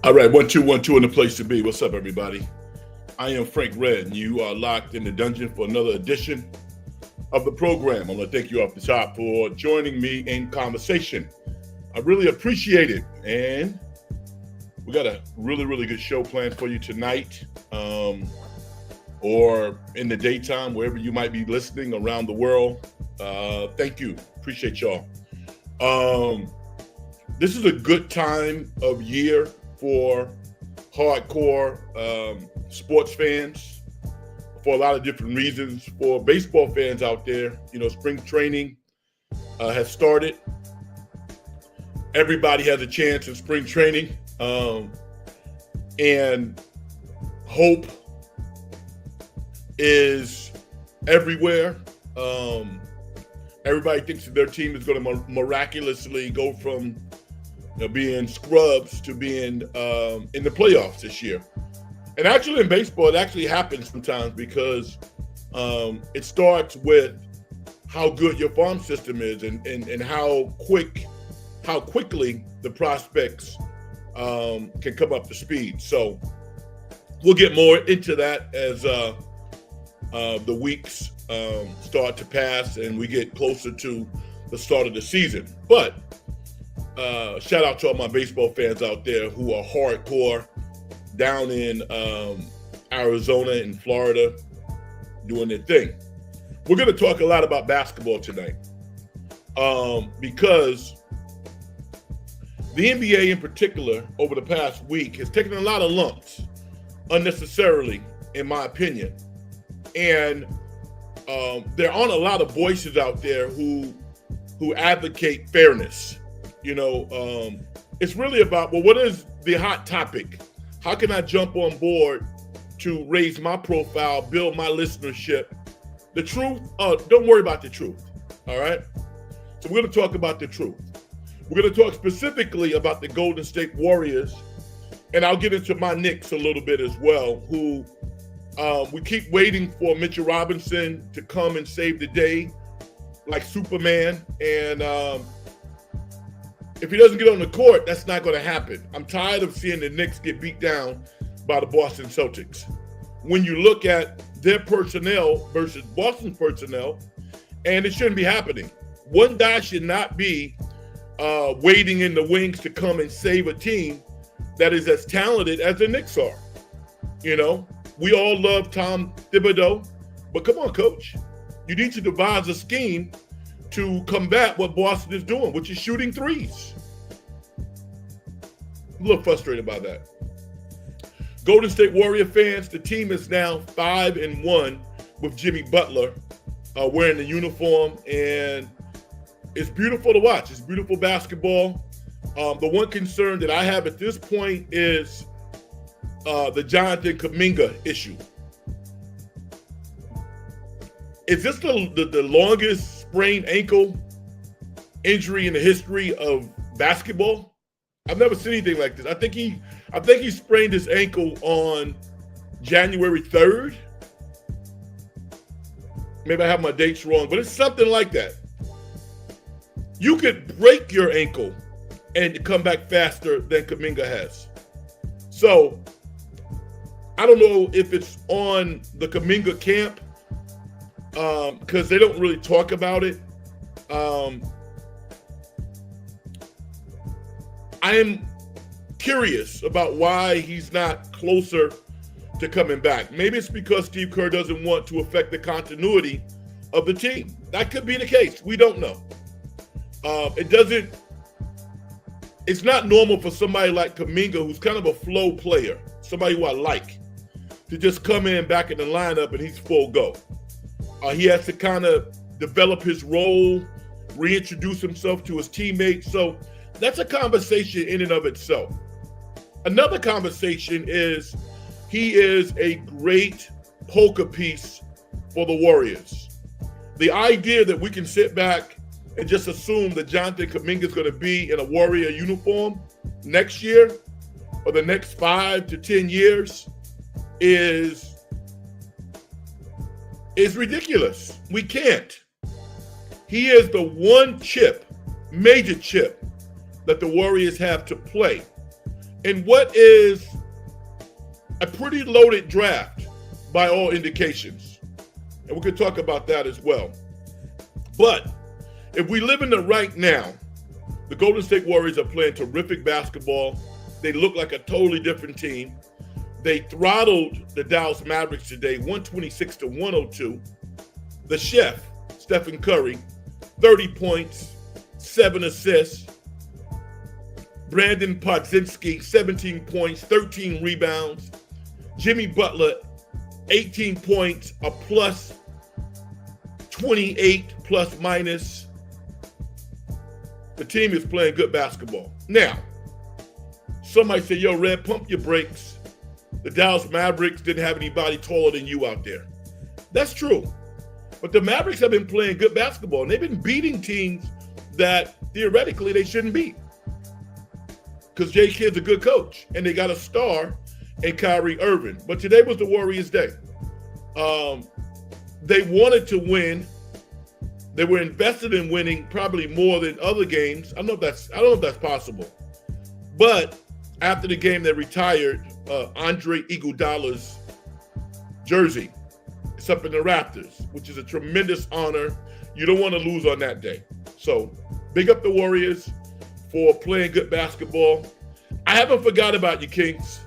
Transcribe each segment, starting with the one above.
All right, 1 2 1 2 in the place to be. What's up, everybody? I am Frank Red, and you are locked in the dungeon for another edition of the program. I'm going to thank you off the top for joining me in conversation. I really appreciate it, and we got a really good show planned for you tonight, or in the daytime, wherever you might be listening around the world. Thank you, appreciate y'all. This is a good time of year for hardcore sports fans for a lot of different reasons. For baseball fans out there, spring training has started. Everybody has a chance in spring training, and hope is everywhere. Everybody thinks that their team is going to miraculously go from being scrubs to being in the playoffs this year. And actually in baseball, it actually happens sometimes because it starts with how good your farm system is and how quickly the prospects can come up to speed. So we'll get more into that as the weeks start to pass and we get closer to the start of the season. But shout out to all my baseball fans out there who are hardcore down in Arizona and Florida doing their thing. We're going to talk a lot about basketball tonight because the NBA in particular over the past week has taken a lot of lumps unnecessarily, in my opinion. And there aren't a lot of voices out there who advocate fairness. It's really about, well, what is the hot topic? How can I jump on board to raise my profile, build my listenership? The truth, don't worry about the truth, all right? So we're going to talk about the truth. We're going to talk specifically about the Golden State Warriors, and I'll get into my Knicks a little bit as well, who we keep waiting for Mitchell Robinson to come and save the day like Superman, and if he doesn't get on the court, that's not going to happen. I'm tired of seeing the Knicks get beat down by the Boston Celtics. When you look at their personnel versus Boston's personnel, and it shouldn't be happening. One guy should not be waiting in the wings to come and save a team that is as talented as the Knicks are. We all love Tom Thibodeau, but come on, coach. You need to devise a scheme to combat what Boston is doing, which is shooting threes. I'm a little frustrated by that. Golden State Warrior fans, the team is now 5-1 with Jimmy Butler wearing the uniform, and it's beautiful to watch. It's beautiful basketball. The one concern that I have at this point is the Jonathan Kuminga issue. Is this the longest sprained ankle injury in the history of basketball? I've never seen anything like this. I think he sprained his ankle on January 3rd. Maybe I have my dates wrong, but it's something like that. You could break your ankle and come back faster than Kuminga has. So I don't know if it's on the Kuminga camp because they don't really talk about it. I am curious about why he's not closer to coming back. Maybe it's because Steve Kerr doesn't want to affect the continuity of the team. That could be the case. We don't know. It's not normal for somebody like Kuminga, who's kind of a flow player, somebody who I like, to just come in back in the lineup and he's full go. He has to kind of develop his role, reintroduce himself to his teammates. So that's a conversation in and of itself. Another conversation is he is a great poker piece for the Warriors. The idea that we can sit back and just assume that Jonathan Kuminga is going to be in a Warrior uniform next year or the next 5 to 10 years is ridiculous. We can't. He is the one chip, major chip, that the Warriors have to play. in what is a pretty loaded draft by all indications. And we could talk about that as well. But if we live in the right now, the Golden State Warriors are playing terrific basketball. They look like a totally different team. They throttled the Dallas Mavericks today, 126-102. The chef, Stephen Curry, 30 points, 7 assists. Brandon Podzinski, 17 points, 13 rebounds. Jimmy Butler, 18 points, a plus 28 plus minus. The team is playing good basketball. Now, somebody say, yo, Red, pump your brakes. The Dallas Mavericks didn't have anybody taller than you out there. That's true. But the Mavericks have been playing good basketball, and they've been beating teams that theoretically they shouldn't beat. Because Jay Kidd's a good coach, and they got a star in Kyrie Irving. But today was the Warriors' day. They wanted to win. They were invested in winning probably more than other games. I don't know if that's possible. But after the game, they retired Andre Iguodala's jersey. It's up in the Raptors, which is a tremendous honor. You don't want to lose on that day. So big up the Warriors for playing good basketball. I haven't forgot about you, Kings.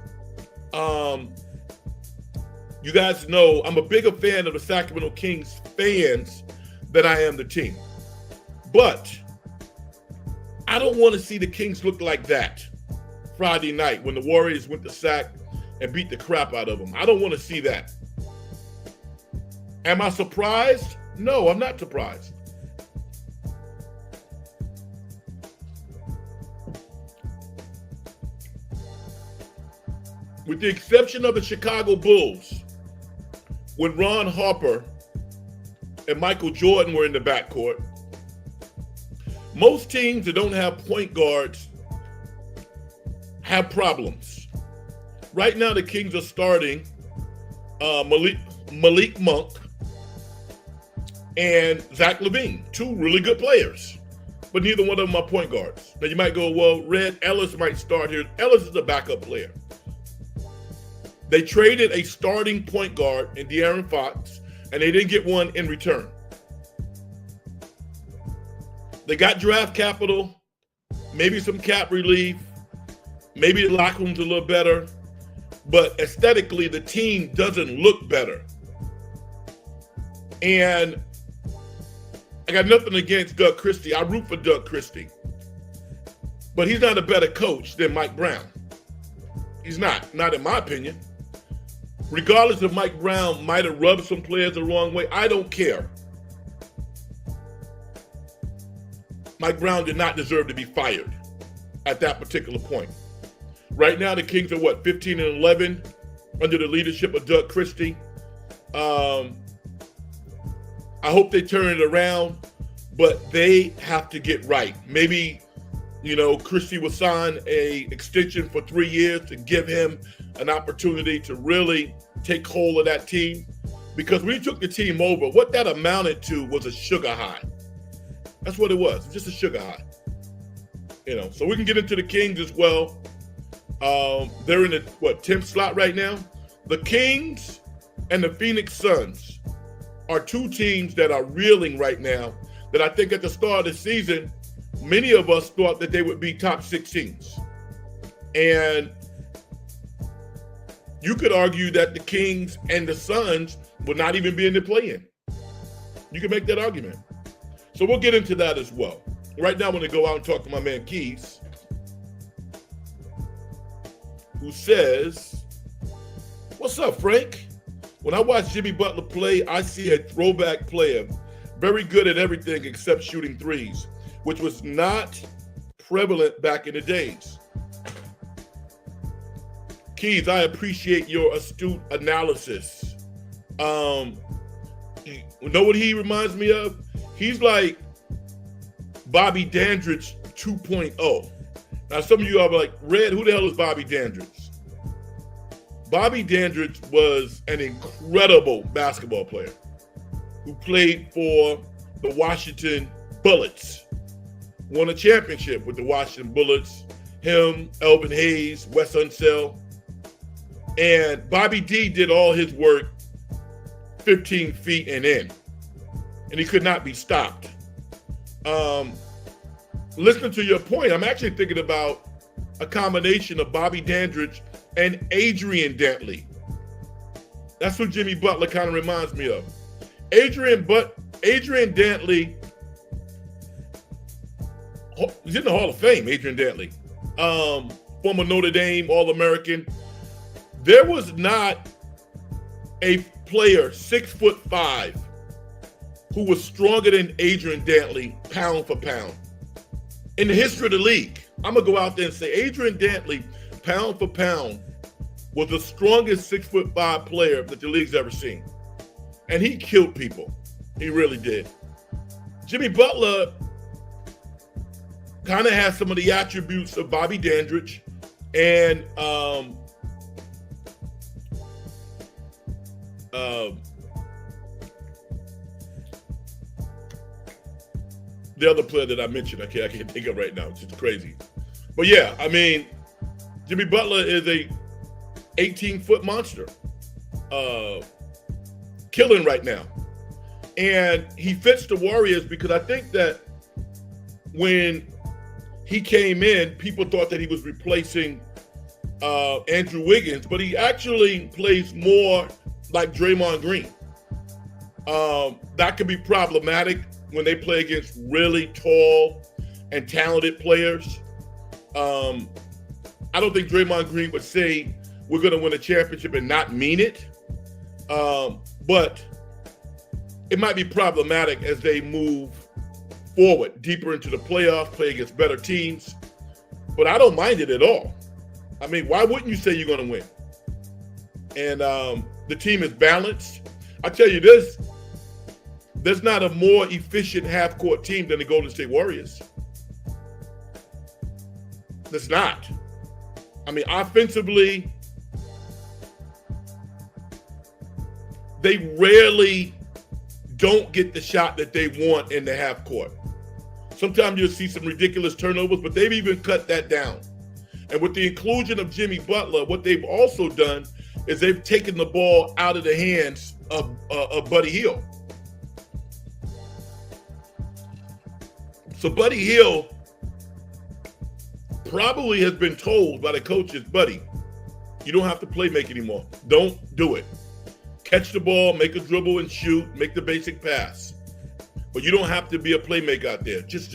You guys know I'm a bigger fan of the Sacramento Kings fans than I am the team. But I don't want to see the Kings look like that Friday night when the Warriors went to Sac and beat the crap out of them. I don't want to see that. Am I surprised? No, I'm not surprised. With the exception of the Chicago Bulls, when Ron Harper and Michael Jordan were in the backcourt, most teams that don't have point guards have problems. Right now, the Kings are starting Malik Monk and Zach LaVine, two really good players, but neither one of them are point guards. Now, you might go, well, Red Ellis might start here. Ellis is a backup player. They traded a starting point guard in De'Aaron Fox, and they didn't get one in return. They got draft capital, maybe some cap relief, maybe the locker room's a little better, but aesthetically, the team doesn't look better. And I got nothing against Doug Christie. I root for Doug Christie. But he's not a better coach than Mike Brown. He's not in my opinion. Regardless if Mike Brown might have rubbed some players the wrong way, I don't care. Mike Brown did not deserve to be fired at that particular point. Right now, the Kings are 15-11 under the leadership of Doug Christie. I hope they turn it around, but they have to get right. Maybe, Christie will sign an extension for 3 years to give him an opportunity to really take hold of that team. Because when he took the team over, what that amounted to was a sugar high. That's what it was, just a sugar high. So we can get into the Kings as well. They're in the 10th slot right now. The Kings and the Phoenix Suns are two teams that are reeling right now that I think at the start of the season, many of us thought that they would be top 6 teams. And you could argue that the Kings and the Suns would not even be in the play-in. You can make that argument. So we'll get into that as well. Right now, I'm going to go out and talk to my man Keys, who says, "What's up, Frank? When I watch Jimmy Butler play, I see a throwback player, very good at everything except shooting threes, which was not prevalent back in the days." Keys, I appreciate your astute analysis. You know what he reminds me of? He's like Bobby Dandridge 2.0. Now, some of you are like, Red, who the hell is Bobby Dandridge? Bobby Dandridge was an incredible basketball player who played for the Washington Bullets, won a championship with the Washington Bullets. him, Elvin Hayes, Wes Unseld. And Bobby D did all his work 15 feet and in. And he could not be stopped. Listening to your point, I'm actually thinking about a combination of Bobby Dandridge and Adrian Dantley. That's who Jimmy Butler kind of reminds me of. Adrian Dantley, he's in the Hall of Fame, Adrian Dantley. Former Notre Dame All-American. There was not a player 6'5" who was stronger than Adrian Dantley pound for pound. In the history of the league, I'm going to go out there and say Adrian Dantley, pound for pound, was the strongest 6'5" player that the league's ever seen. And he killed people. He really did. Jimmy Butler kind of has some of the attributes of Bobby Dandridge and the other player that I mentioned, I can't think of right now. It's just crazy. But yeah, I mean, Jimmy Butler is a 18-foot monster, killing right now. And he fits the Warriors because I think that when he came in, people thought that he was replacing Andrew Wiggins, but he actually plays more like Draymond Green. That could be problematic when they play against really tall and talented players. I don't think Draymond Green would say we're going to win a championship and not mean it. But it might be problematic as they move forward, deeper into the playoffs, play against better teams. But I don't mind it at all. I mean, why wouldn't you say you're going to win? And the team is balanced. I tell you this, there's not a more efficient half-court team than the Golden State Warriors. There's not. I mean, offensively, they rarely don't get the shot that they want in the half court. Sometimes you'll see some ridiculous turnovers, but they've even cut that down. And with the inclusion of Jimmy Butler, what they've also done is they've taken the ball out of the hands of Buddy Hield. So Buddy Hield probably has been told by the coaches, buddy, you don't have to play make anymore. Don't do it. Catch the ball, make a dribble and shoot, make the basic pass. But you don't have to be a playmaker out there. Just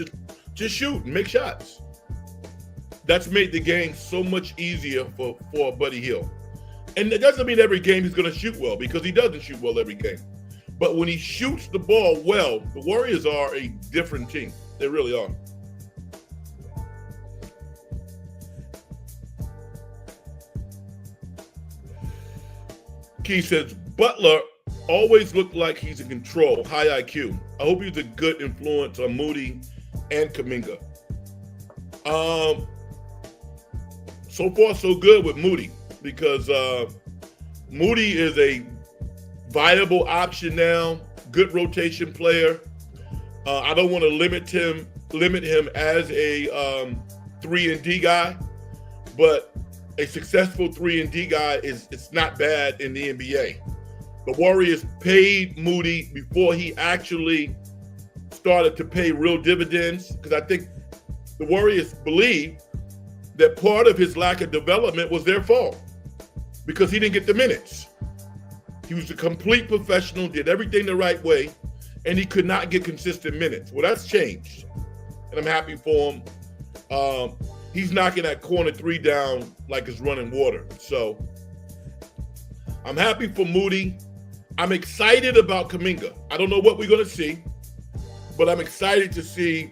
shoot and make shots. That's made the game so much easier for Buddy Hield. And it doesn't mean every game he's going to shoot well, because he doesn't shoot well every game. But when he shoots the ball well, the Warriors are a different team. They really are. Key says, Butler always looked like he's in control, high IQ. I hope he's a good influence on Moody and Kuminga. So far, so good with Moody, because Moody is a viable option now, good rotation player. I don't want to limit him as a 3-and-D guy, but a successful 3-and-D guy it's not bad in the NBA. The Warriors paid Moody before he actually started to pay real dividends, because I think the Warriors believe that part of his lack of development was their fault, because he didn't get the minutes. He was a complete professional, did everything the right way, and he could not get consistent minutes. Well, that's changed, and I'm happy for him. He's knocking that corner three down like it's running water. So I'm happy for Moody. I'm excited about Kuminga. I don't know what we're going to see, but I'm excited to see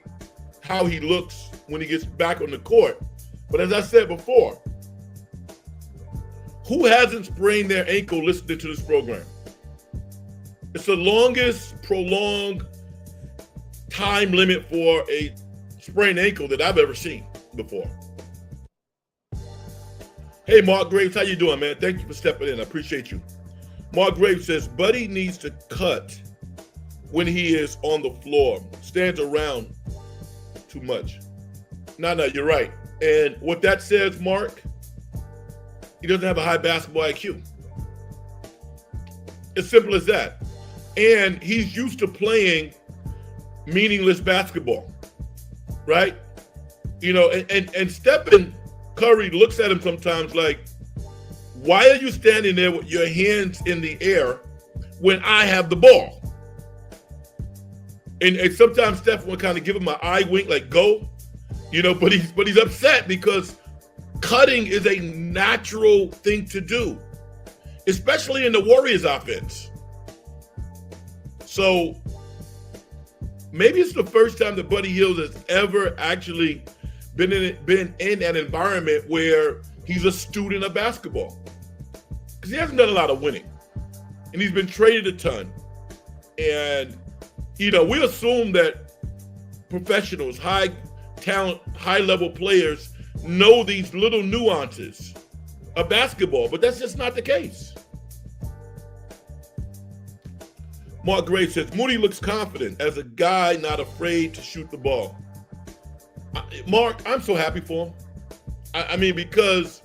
how he looks when he gets back on the court. But as I said before, who hasn't sprained their ankle listening to this program? It's the longest prolonged time limit for a sprained ankle that I've ever seen before. Hey, Mark Graves, how you doing, man? Thank you for stepping in. I appreciate you. Mark Graves says, Buddy needs to cut when he is on the floor. Stands around too much. No, you're right. And what that says, Mark, he doesn't have a high basketball IQ. As simple as that. And he's used to playing meaningless basketball, right? You know, and Stephen Curry looks at him sometimes like, why are you standing there with your hands in the air when I have the ball? And sometimes Stephen would kind of give him an eye wink, like go, you know, but he's upset because cutting is a natural thing to do, especially in the Warriors offense. So maybe it's the first time that Buddy Hield has ever actually been in an environment where he's a student of basketball, because he hasn't done a lot of winning, and he's been traded a ton. And you know, we assume that professionals, high talent, high level players know these little nuances of basketball, but that's just not the case. Mark Gray says, Moody looks confident as a guy not afraid to shoot the ball. Mark, I'm so happy for him. I mean, because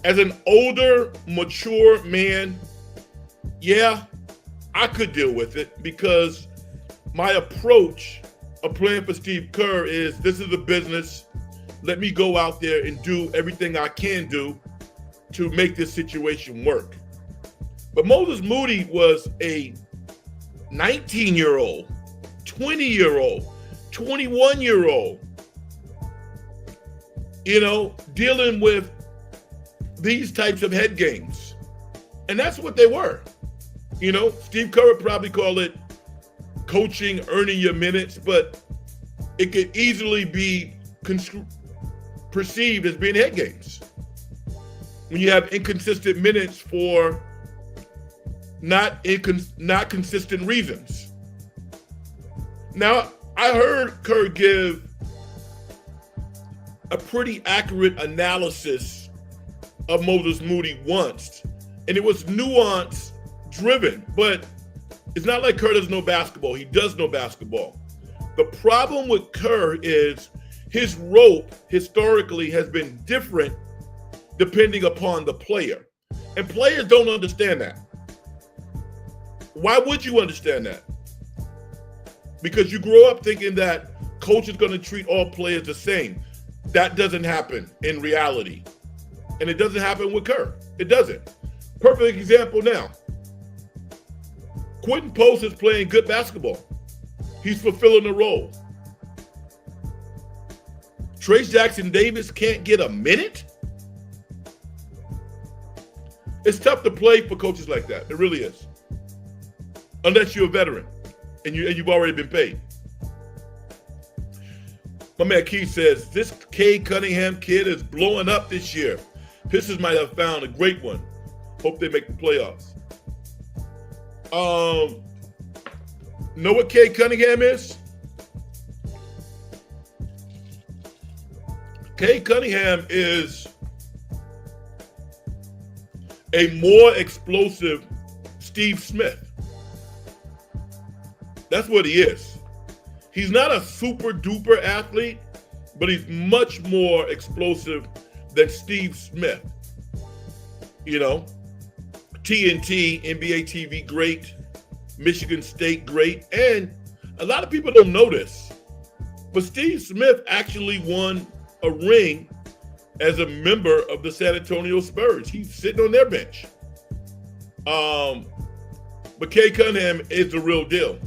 as an older, mature man, yeah, I could deal with it, because my approach of playing for Steve Kerr is, this is a business. Let me go out there and do everything I can do to make this situation work. But Moses Moody was a 19-year-old, 20-year-old, 21-year-old, you know, dealing with these types of head games. And that's what they were. You know, Steve Kerr would probably call it coaching, earning your minutes, but it could easily be perceived as being head games when you have inconsistent minutes for not consistent reasons. Now, I heard Kerr give a pretty accurate analysis of Moses Moody once, and it was nuance driven, but it's not like Kerr doesn't know basketball. He does know basketball. The problem with Kerr is his rope historically has been different depending upon the player. And players don't understand that. Why would you understand that? Because you grow up thinking that coach is going to treat all players the same. That doesn't happen in reality. And it doesn't happen with Kerr. It doesn't. Perfect example now. Quentin Post is playing good basketball. He's fulfilling the role. Trace Jackson-Davis can't get a minute? It's tough to play for coaches like that. It really is. Unless you're a veteran and you've already been paid. My man Keith says, this Cade Cunningham kid is blowing up this year. Pistons might have found a great one. Hope they make the playoffs. Know what Cade Cunningham is? Cade Cunningham is a more explosive Steve Smith. That's what he is. He's not a super duper athlete, but he's much more explosive than Steve Smith. You know, TNT, NBA TV great, Michigan State great, and a lot of people don't know this, but Steve Smith actually won a ring as a member of the San Antonio Spurs. He's sitting on their bench. But Cade Cunningham is the real deal.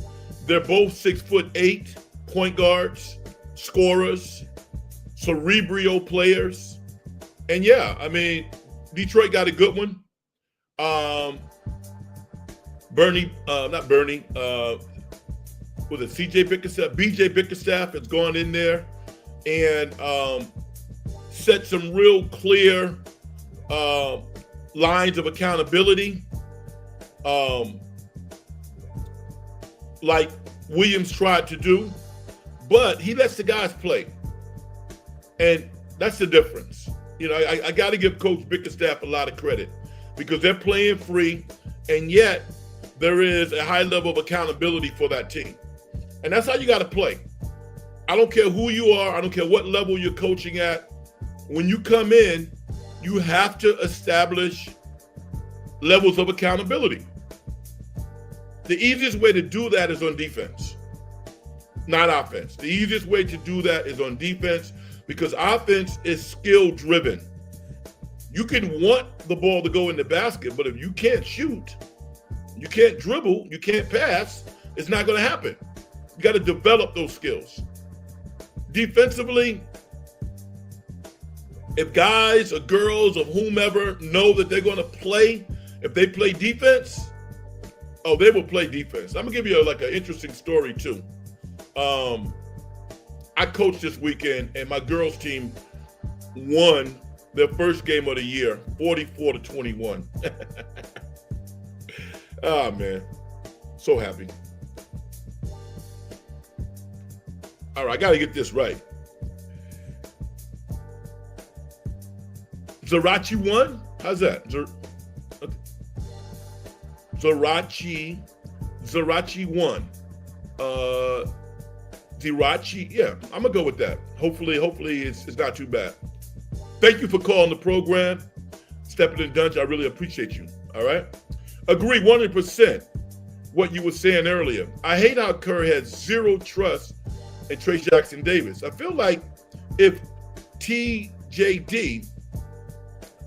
They're both 6'8" point guards, scorers, cerebral players. And yeah, I mean, Detroit got a good one. CJ Bickerstaff? BJ Bickerstaff has gone in there and set some real clear lines of accountability, like Williams tried to do, but he lets the guys play. And that's the difference. You know, I got to give Coach Bickerstaff a lot of credit because they're playing free, and yet there is a high level of accountability for that team. And that's how you got to play. I don't care who you are. I don't care what level you're coaching at. When you come in, you have to establish levels of accountability. The easiest way to do that is on defense, not offense. The easiest way to do that is on defense because offense is skill driven. You can want the ball to go in the basket, but if you can't shoot, you can't dribble, you can't pass, it's not going to happen. You got to develop those skills. Defensively, if guys or girls or whomever know that they're going to play, if they play defense, oh, they will play defense. I'm going to give you an interesting story too. I coached this weekend and my girls team won their first game of the year, 44-21. Oh, man. So happy. All right, I got to get this right. Zerachi won? How's that? Zerachi won. Zerachi, yeah, I'm going to go with that. Hopefully it's not too bad. Thank you for calling the program. Stepping in Dunge, I really appreciate you. All right? Agree 100% what you were saying earlier. I hate how Kerr has zero trust in Trayce Jackson-Davis. I feel like if TJD,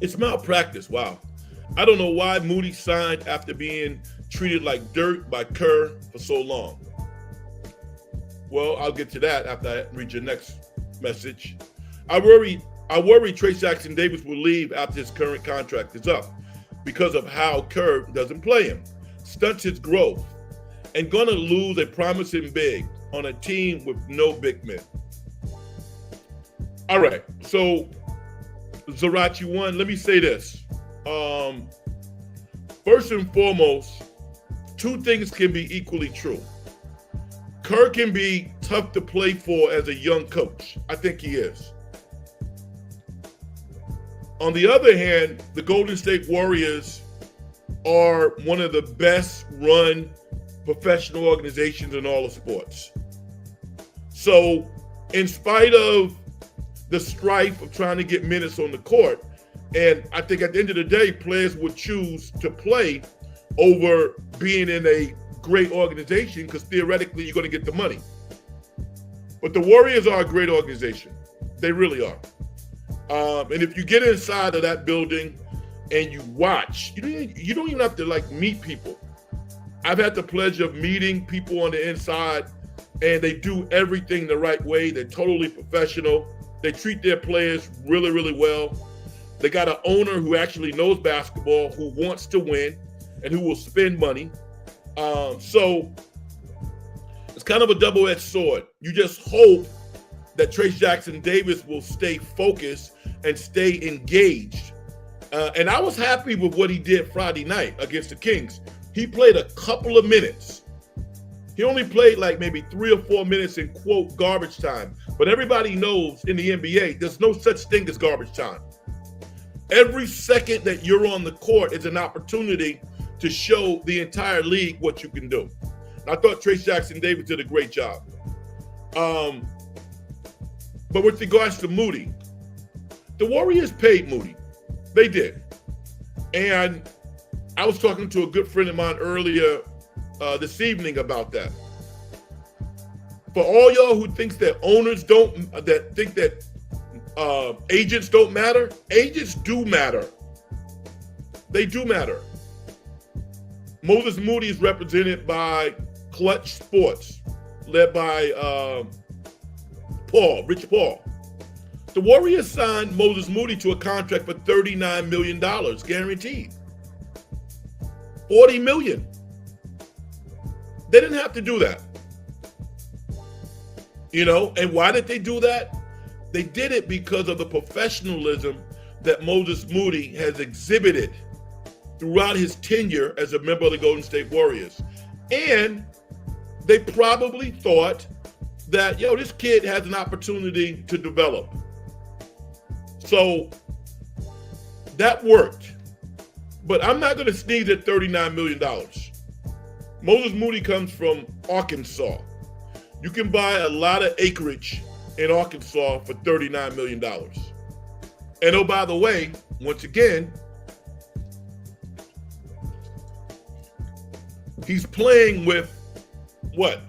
it's malpractice. Wow. I don't know why Moody signed after being treated like dirt by Kerr for so long. Well, I'll get to that after I read your next message. I worry Trayce Jackson-Davis will leave after his current contract is up because of how Kerr doesn't play him, stunts his growth, and gonna lose a promising big on a team with no big men. All right, so Zerachi won. Let me say this. First and foremost, two things can be equally true. Kerr can be tough to play for as a young coach. I think he is. On the other hand, the Golden State Warriors are one of the best run professional organizations in all of sports. So in spite of the strife of trying to get minutes on the court, and I think at the end of the day, players would choose to play over being in a great organization because theoretically you're going to get the money. But the Warriors are a great organization. They really are. And if you get inside of that building and you watch, you don't even have to meet people. I've had the pleasure of meeting people on the inside, and they do everything the right way. They're totally professional. They treat their players really, really well. They got an owner who actually knows basketball, who wants to win, and who will spend money. So it's kind of a double-edged sword. You just hope that Trayce Jackson-Davis will stay focused and stay engaged. And I was happy with what he did Friday night against the Kings. He played a couple of minutes. He only played maybe 3 or 4 minutes in, quote, garbage time. But everybody knows in the NBA, there's no such thing as garbage time. Every second that you're on the court is an opportunity to show the entire league what you can do. And I thought Trayce Jackson-Davis did a great job. But with regards to Moody, the Warriors paid Moody. They did. And I was talking to a good friend of mine earlier this evening about that. For all y'all who thinks that owners think that agents don't matter, agents do matter. They do matter. Moses Moody is represented by Clutch Sports, led by Rich Paul. The Warriors signed Moses Moody to a contract for $39 million, guaranteed. $40 million. They didn't have to do that. And why did they do that? They did it because of the professionalism that Moses Moody has exhibited throughout his tenure as a member of the Golden State Warriors. And they probably thought that, this kid has an opportunity to develop. So that worked. But I'm not going to sneeze at $39 million. Moses Moody comes from Arkansas. You can buy a lot of acreage in Arkansas for $39 million. And oh, by the way, once again, he's playing with what?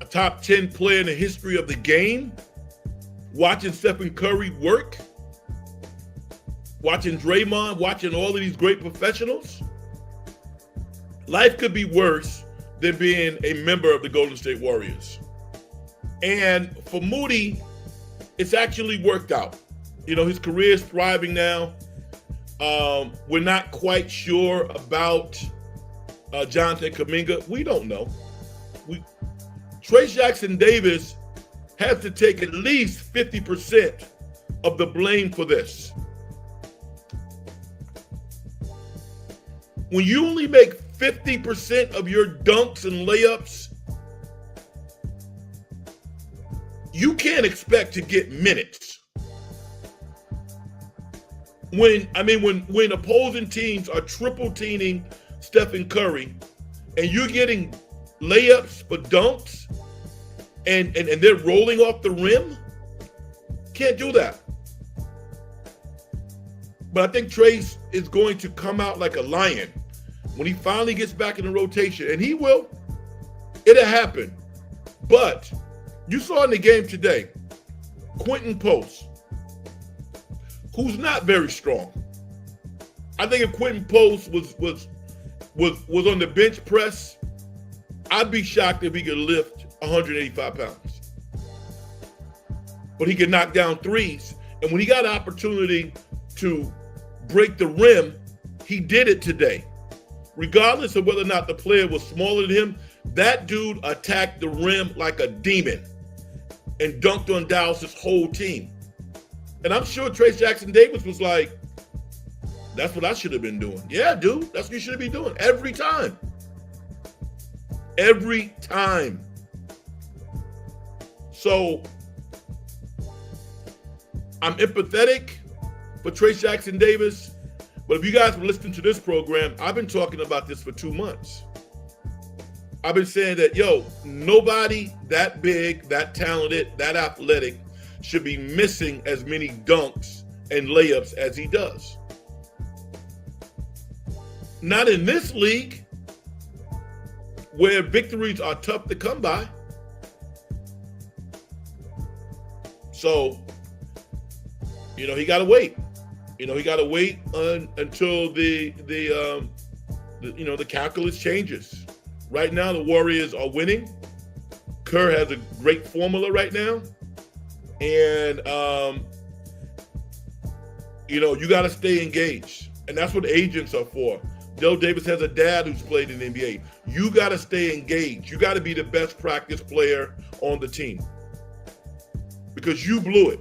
A top 10 player in the history of the game? Watching Stephen Curry work? Watching Draymond? Watching all of these great professionals? Life could be worse than being a member of the Golden State Warriors. And for Moody, it's actually worked out. You know, his career is thriving now. We're not quite sure about Jonathan Kuminga. We don't know. Trayce Jackson-Davis has to take at least 50% of the blame for this. When you only make 50% of your dunks and layups, you can't expect to get minutes. When opposing teams are triple teaming Stephen Curry and you're getting layups for dunks and they're rolling off the rim, can't do that. But I think Trayce is going to come out like a lion when he finally gets back in the rotation, and he will. It'll happen. But you saw in the game today, Quentin Post, who's not very strong. I think if Quentin Post was on the bench press, I'd be shocked if he could lift 185 pounds. But he can knock down threes, and when he got an opportunity to break the rim, he did it today. Regardless of whether or not the player was smaller than him, that dude attacked the rim like a demon and dunked on Dallas's whole team. And I'm sure Trayce Jackson-Davis was like, that's what I should have been doing. Yeah, dude, that's what you should be doing every time. Every time. So I'm empathetic for Trayce Jackson-Davis. But if you guys were listening to this program, I've been talking about this for 2 months. I've been saying that, nobody that big, that talented, that athletic should be missing as many dunks and layups as he does. Not in this league, where victories are tough to come by. So, he got to wait. He got to wait until the calculus changes. Right now, the Warriors are winning. Kerr has a great formula right now, and you got to stay engaged, and that's what agents are for. Dale Davis has a dad who's played in the NBA. You got to stay engaged. You got to be the best practice player on the team because you blew it.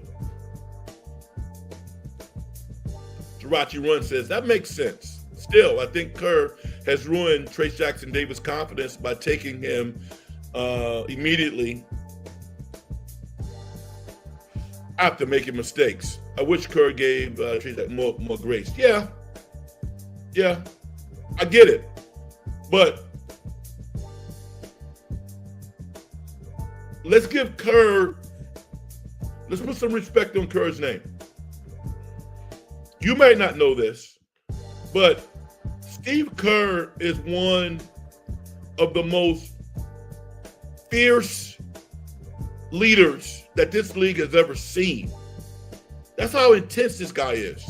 Rachi Run says, that makes sense. Still, I think Kerr has ruined Trayce Jackson-Davis' confidence by taking him immediately after making mistakes. I wish Kerr gave Trayce more grace. Yeah, I get it. But let's put some respect on Kerr's name. You may not know this, but Steve Kerr is one of the most fierce leaders that this league has ever seen. That's how intense this guy is.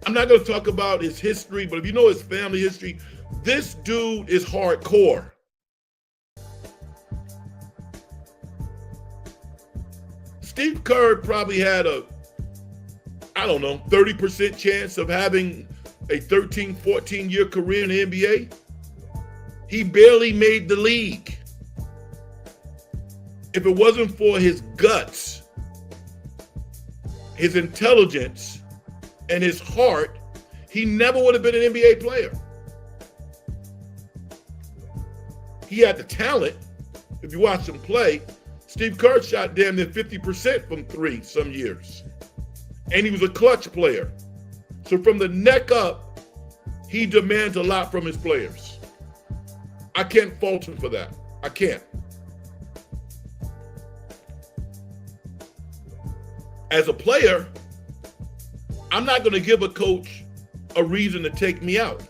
I'm not going to talk about his history, but if you know his family history, this dude is hardcore. Steve Kerr probably had 30% chance of having a 13, 14-year career in the NBA. He barely made the league. If it wasn't for his guts, his intelligence, and his heart, he never would have been an NBA player. He had the talent. If you watch him play, Steve Kerr shot damn near 50% from three some years. And he was a clutch player. So from the neck up, he demands a lot from his players. I can't fault him for that. I can't. As a player, I'm not going to give a coach a reason to take me out.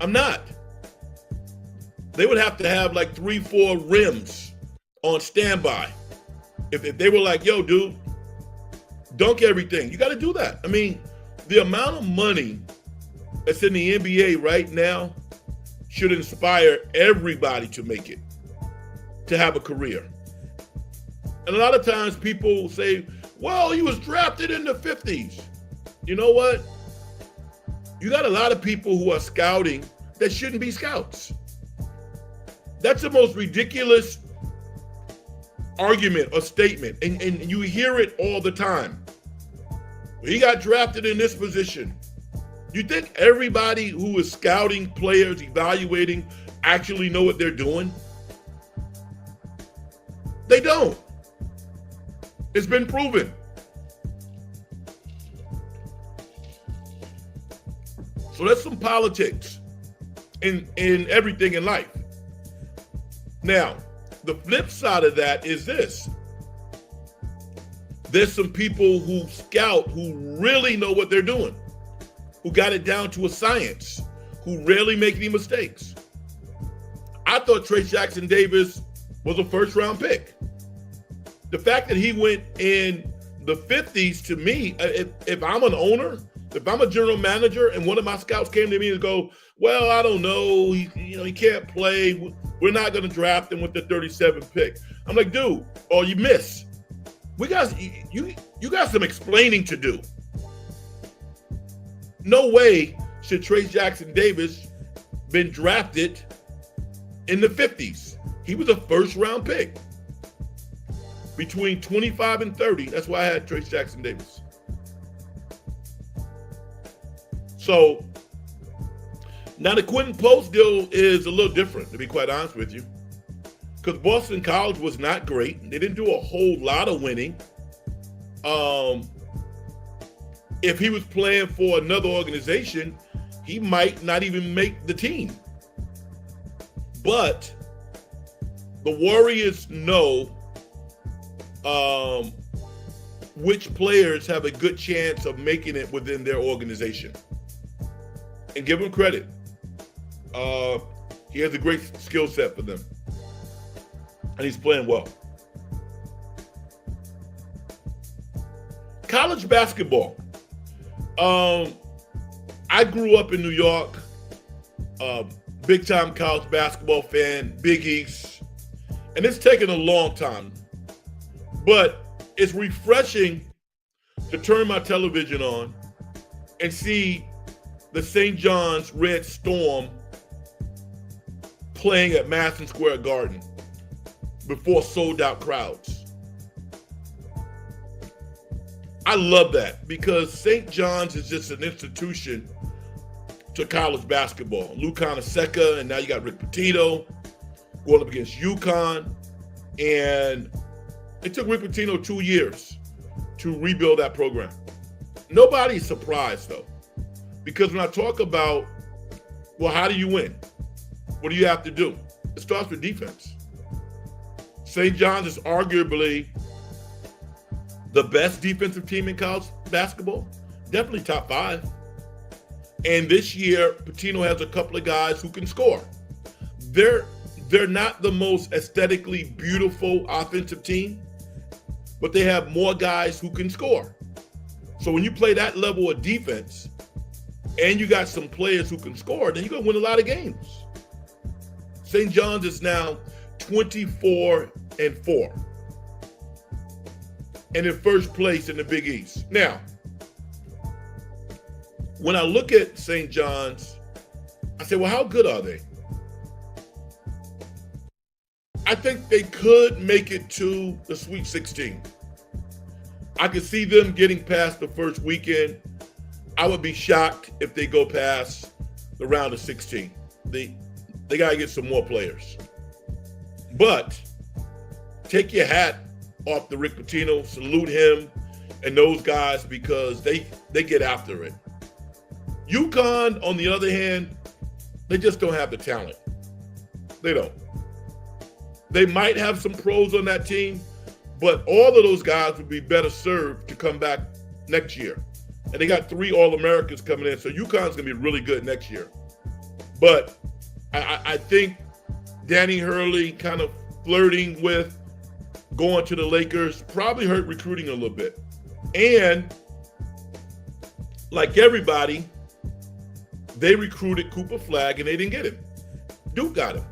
I'm not. They would have to have like 3-4 rims on standby. If they were like, yo, dude, dunk everything. You got to do that. I mean, the amount of money that's in the NBA right now should inspire everybody to make it, to have a career. And a lot of times people say, well, he was drafted in the 50s. You know what? You got a lot of people who are scouting that shouldn't be scouts. That's the most ridiculous argument or statement. And you hear it all the time. He got drafted in this position. You think everybody who is scouting players, evaluating, actually know what they're doing? They don't. It's been proven. So that's some politics in everything in life. Now, the flip side of that is this. There's some people who scout who really know what they're doing, who got it down to a science, who rarely make any mistakes. I thought Trey Jackson-Davis was a first-round pick. The fact that he went in the 50s, to me, if I'm an owner, if I'm a general manager and one of my scouts came to me and go, well, I don't know, he can't play. We're not going to draft him with the 37th pick. I'm like, dude, oh, you miss. You got some explaining to do. No way should Trey Jackson-Davis been drafted in the 50s. He was a first-round pick. Between 25 and 30, that's why I had Trey Jackson-Davis. So, now the Quentin Post deal is a little different, to be quite honest with you. Because Boston College was not great. They didn't do a whole lot of winning. If he was playing for another organization, he might not even make the team. But the Warriors know which players have a good chance of making it within their organization. And give him credit. He has a great skill set for them. And he's playing well. College basketball. I grew up in New York. Big time college basketball fan, Big East. And it's taken a long time. But it's refreshing to turn my television on and see the St. John's Red Storm playing at Madison Square Garden before sold-out crowds. I love that because St. John's is just an institution to college basketball. Lou Conaseca, and now you got Rick Pitino going up against UConn. And it took Rick Pitino 2 years to rebuild that program. Nobody's surprised, though, because when I talk about, well, how do you win? What do you have to do? It starts with defense. St. John's is arguably the best defensive team in college basketball, definitely top 5. And this year, Pitino has a couple of guys who can score. They're not the most aesthetically beautiful offensive team, but they have more guys who can score. So when you play that level of defense and you got some players who can score, then you're going to win a lot of games. St. John's is now 24-4 and in first place in the Big East. Now, when I look at St. John's, I say, well, how good are they? I think they could make it to the Sweet 16. I could see them getting past the first weekend. I would be shocked if they go past the round of 16. They got to get some more players. But take your hat off to Rick Pitino, salute him and those guys because they get after it. UConn, on the other hand, they just don't have the talent. They don't. They might have some pros on that team, but all of those guys would be better served to come back next year. And they got 3 All-Americans coming in, so UConn's going to be really good next year. But I think Danny Hurley kind of flirting with going to the Lakers probably hurt recruiting a little bit. And like everybody, they recruited Cooper Flagg and they didn't get him. Duke got him.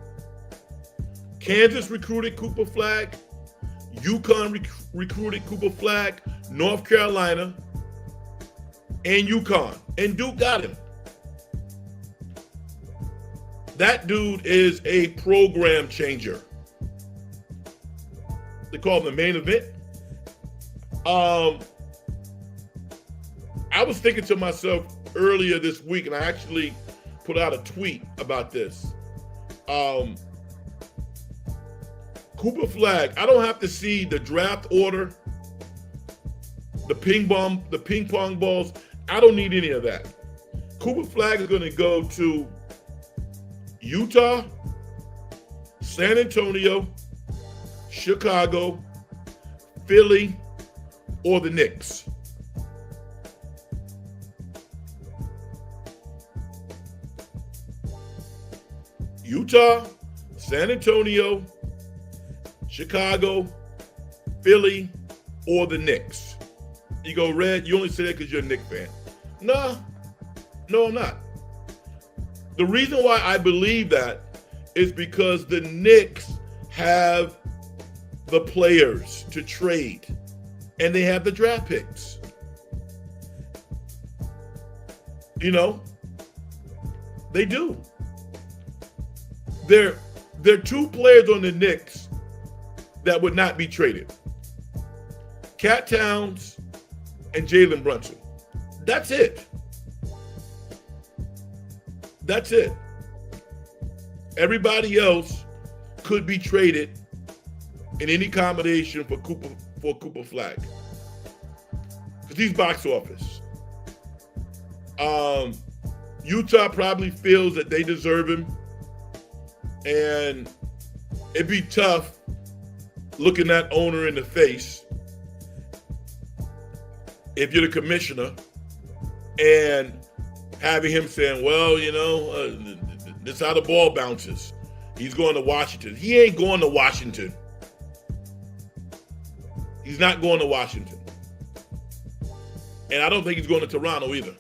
Kansas recruited Cooper Flagg. UConn recruited Cooper Flagg. North Carolina and UConn. And Duke got him. That dude is a program changer. They call him the main event. I was thinking to myself earlier this week, and I actually put out a tweet about this. Cooper Flagg, I don't have to see the draft order, the ping pong balls. I don't need any of that. Cooper Flagg is going to go to Utah, San Antonio, Chicago, Philly, or the Knicks. Utah, San Antonio, Chicago, Philly, or the Knicks. You go, Red, you only say that because you're a Knicks fan. No, I'm not. The reason why I believe that is because the Knicks have the players to trade, and they have the draft picks. You know, they do. There are 2 players on the Knicks that would not be traded. Cat Towns and Jalen Brunson. That's it. That's it. Everybody else could be traded in any combination for Cooper Flagg. Because he's box office. Utah probably feels that they deserve him. And it'd be tough looking that owner in the face if you're the commissioner and having him saying, well, you know, this is how the ball bounces. He's going to Washington. He ain't going to Washington. He's not going to Washington. And I don't think he's going to Toronto either.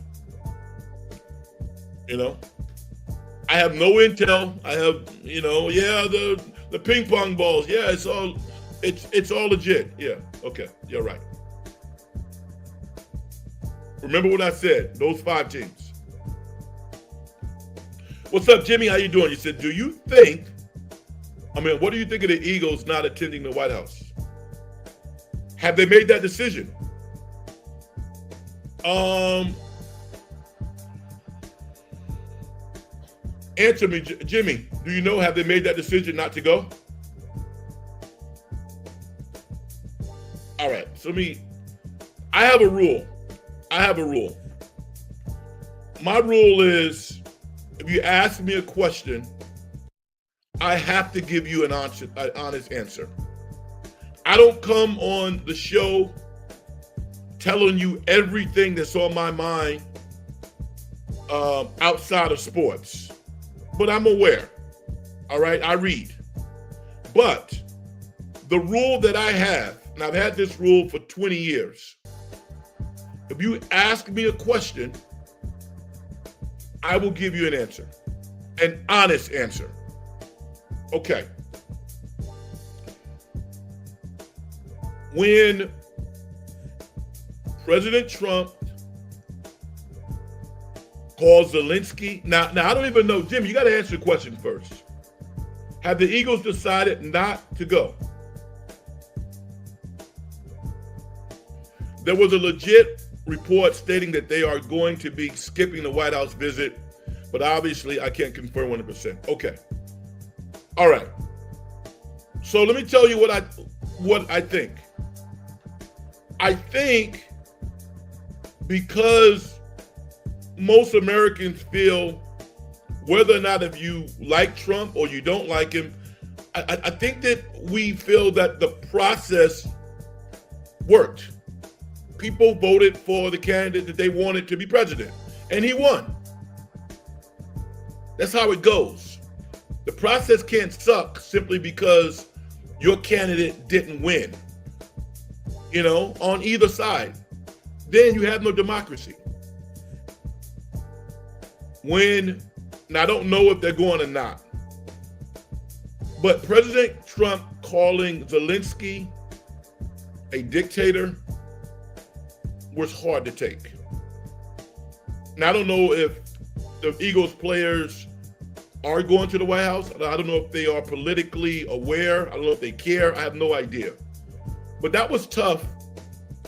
You know? I have no intel. I have, you know, the ping pong balls. Yeah, it's all legit. Yeah, okay, you're right. Remember what I said, those 5 teams. What's up, Jimmy? How you doing? You said, what do you think of the Eagles not attending the White House? Have they made that decision? Answer me, Jimmy. Do you know, have they made that decision not to go? All right, so I have a rule. My rule is, if you ask me a question, I have to give you an honest answer. I don't come on the show telling you everything that's on my mind outside of sports. But I'm aware, all right? I read. But the rule that I have, and I've had this rule for 20 years, if you ask me a question, I will give you an answer, an honest answer. Okay. When President Trump calls Zelensky, now I don't even know, Jim, you got to answer the question first. Have the Eagles decided not to go? There was a legit report stating that they are going to be skipping the White House visit, but obviously I can't confirm 100%. Okay. All right. So let me tell you what I think. I think because most Americans feel whether or not if you like Trump or you don't like him, I think that we feel that the process worked. People voted for the candidate that they wanted to be president, and he won. That's how it goes. The process can't suck simply because your candidate didn't win, on either side. Then you have no democracy. Now I don't know if they're going or not, but President Trump calling Zelensky a dictator was hard to take. Now I don't know if the Eagles players are going to the White House. I don't know if they are politically aware. I don't know if they care. I have no idea. But that was tough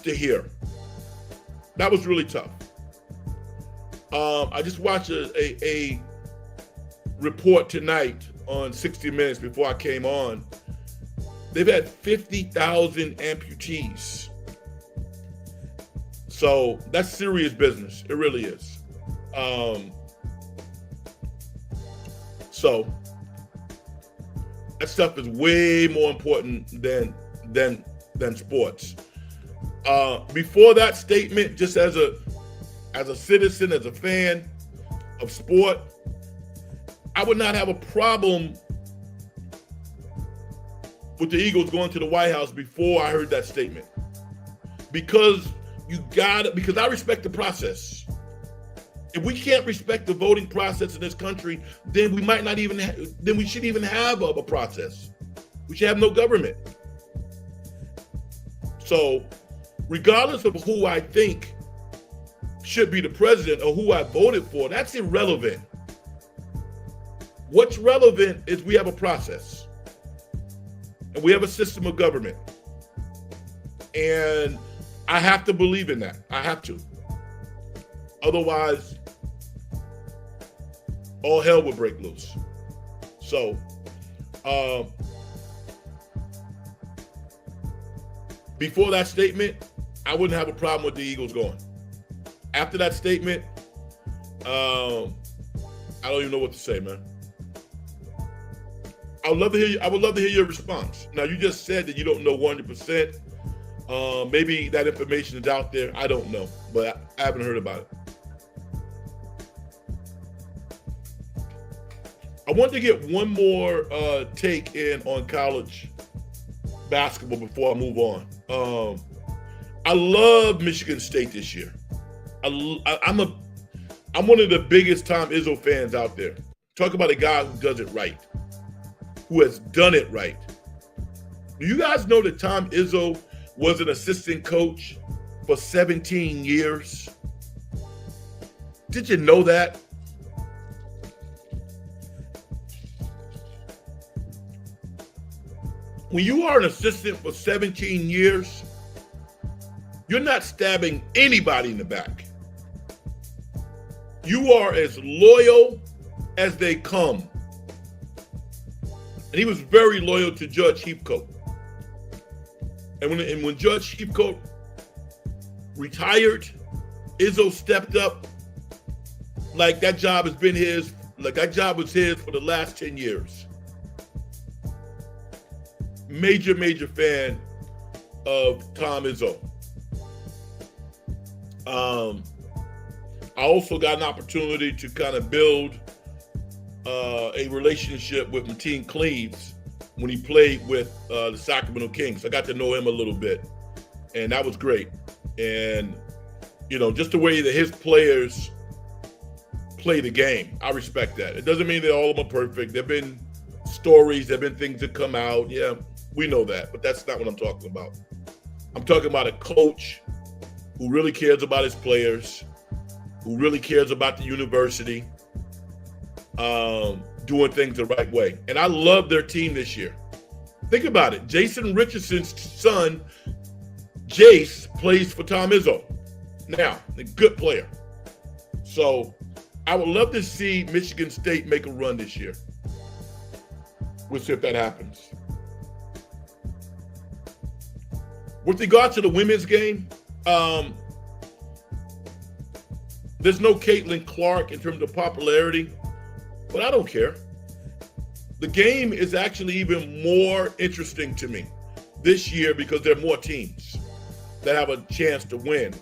to hear. That was really tough. I just watched a report tonight on 60 Minutes before I came on. They've had 50,000 amputees. So that's serious business. It really is. So that stuff is way more important than sports. Before that statement, just as a citizen, as a fan of sport, I would not have a problem with the Eagles going to the White House before I heard that statement. Because I respect the process. If we can't respect the voting process in this country, then we might not even then we shouldn't even have a process. We should have no government. So, regardless of who I think should be the president or who I voted for, that's irrelevant. What's relevant is we have a process and we have a system of government. And I have to believe in that. I have to. Otherwise, all hell would break loose. So, before that statement, I wouldn't have a problem with the Eagles going. After that statement, I don't even know what to say, man. I would love to hear your response. Now, you just said that you don't know 100%. Maybe that information is out there. I don't know, but I haven't heard about it. I want to get one more take in on college basketball before I move on. I love Michigan State this year. I'm one of the biggest Tom Izzo fans out there. Talk about a guy who does it right, who has done it right. Do you guys know that Tom Izzo was an assistant coach for 17 years? Did you know that? When you are an assistant for 17 years, you're not stabbing anybody in the back. You are as loyal as they come. And he was very loyal to Judge Heathcote. And when Judge Heathcote retired, Izzo stepped up like that job has been his, like that job was his for the last 10 years. Major fan of Tom Izzo. I also got an opportunity to kind of build a relationship with Mateen Cleaves when he played with the Sacramento Kings. I got to know him a little bit, and that was great. And, just the way that his players play the game, I respect that. It doesn't mean that all of them are perfect. There have been stories, there have been things that come out. Yeah, we know that, but that's not what I'm talking about. I'm talking about a coach who really cares about his players, who really cares about the university, doing things the right way. And I love their team this year. Think about it. Jason Richardson's son, Jace, plays for Tom Izzo. Now, a good player. So I would love to see Michigan State make a run this year. We'll see if that happens. With regard to the women's game, there's no Caitlin Clark in terms of popularity. But I don't care. The game is actually even more interesting to me this year because there are more teams that have a chance to win.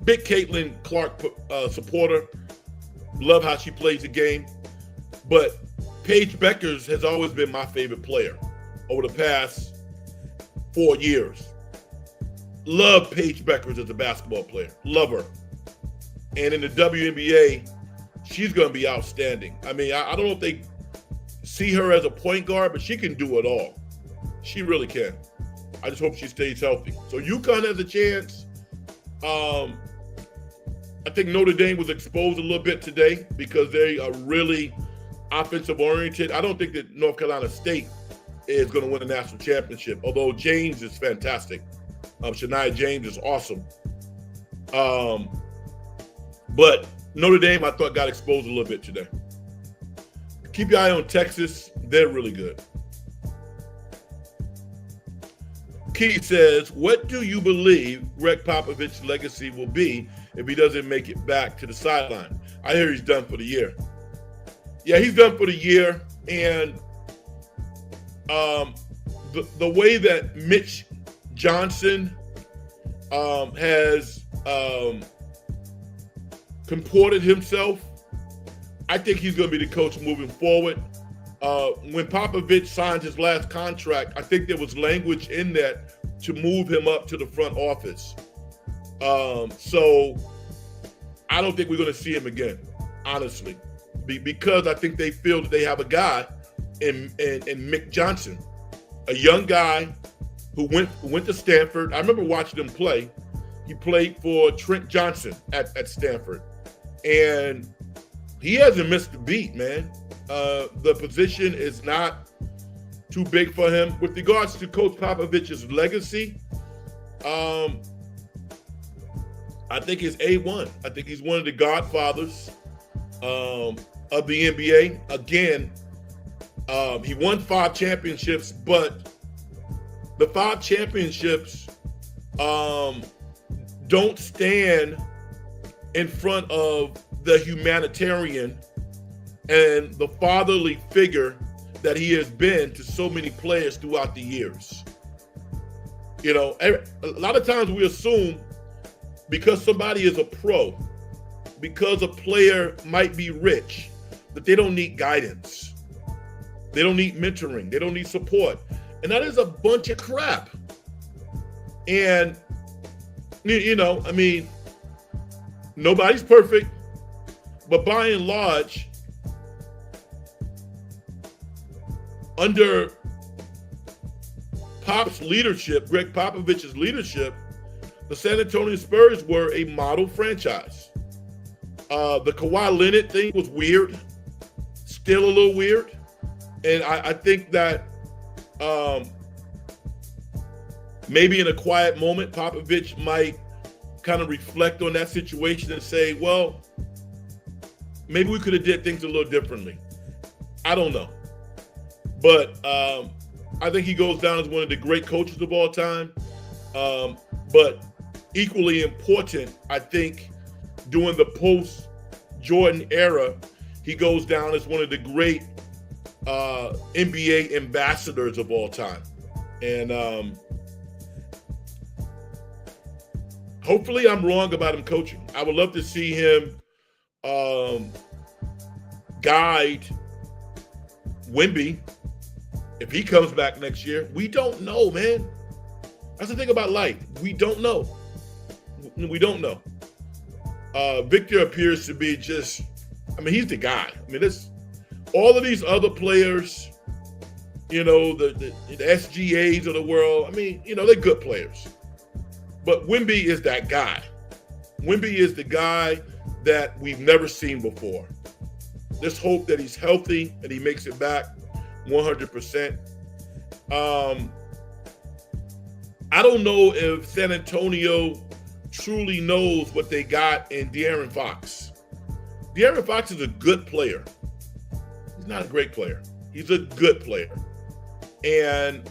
Big Caitlin Clark supporter. Love how she plays the game. But Paige Beckers has always been my favorite player over the past 4 years. Love Paige Beckers as a basketball player. Love her. And in the WNBA, she's going to be outstanding. I mean, I don't know if they see her as a point guard, but she can do it all. She really can. I just hope she stays healthy. So UConn has a chance. I think Notre Dame was exposed a little bit today because they are really offensive oriented. I don't think that North Carolina State is going to win a national championship, although James is fantastic. Shania James is awesome. But Notre Dame, I thought, got exposed a little bit today. Keep your eye on Texas. They're really good. Keith says, what do you believe Greg Popovich's legacy will be if he doesn't make it back to the sideline? I hear he's done for the year. Yeah, he's done for the year. And the way that Mitch Johnson has comported himself, I think he's going to be the coach moving forward. When Popovich signed his last contract, I think there was language in that to move him up to the front office. So I don't think we're going to see him again, honestly, because I think they feel that they have a guy in Mick Johnson, a young guy who went to Stanford. I remember watching him play. He played for Trent Johnson at Stanford, and he hasn't missed a beat, man. The position is not too big for him. With regards to Coach Popovich's legacy, I think it's A1. I think he's one of the godfathers of the NBA. Again, he won 5 championships, but the 5 championships don't stand in front of the humanitarian and the fatherly figure that he has been to so many players throughout the years. You know, a lot of times we assume because somebody is a pro, because a player might be rich, that they don't need guidance. They don't need mentoring. They don't need support. And that is a bunch of crap. And, you know, I mean, nobody's perfect, but by and large, under Pop's leadership, Greg Popovich's leadership, the San Antonio Spurs were a model franchise. The Kawhi Leonard thing was weird, still a little weird. And I think that maybe in a quiet moment, Popovich might kind of reflect on that situation and say, well, maybe we could have did things a little differently. I don't know. But I think he goes down as one of the great coaches of all time. But equally important, I think, during the post-Jordan era, he goes down as one of the great NBA ambassadors of all time. And hopefully I'm wrong about him coaching. I would love to see him guide Wemby if he comes back next year. We don't know, man. That's the thing about life. We don't know. We don't know. Victor appears to be just, I mean, he's the guy. I mean, all of these other players, you know, the SGAs of the world, I mean, you know, they're good players. But Wemby is that guy. Wemby is the guy that we've never seen before. Let's hope that he's healthy and he makes it back 100%. I don't know if San Antonio truly knows what they got in De'Aaron Fox. De'Aaron Fox is a good player. He's not a great player. He's a good player. And,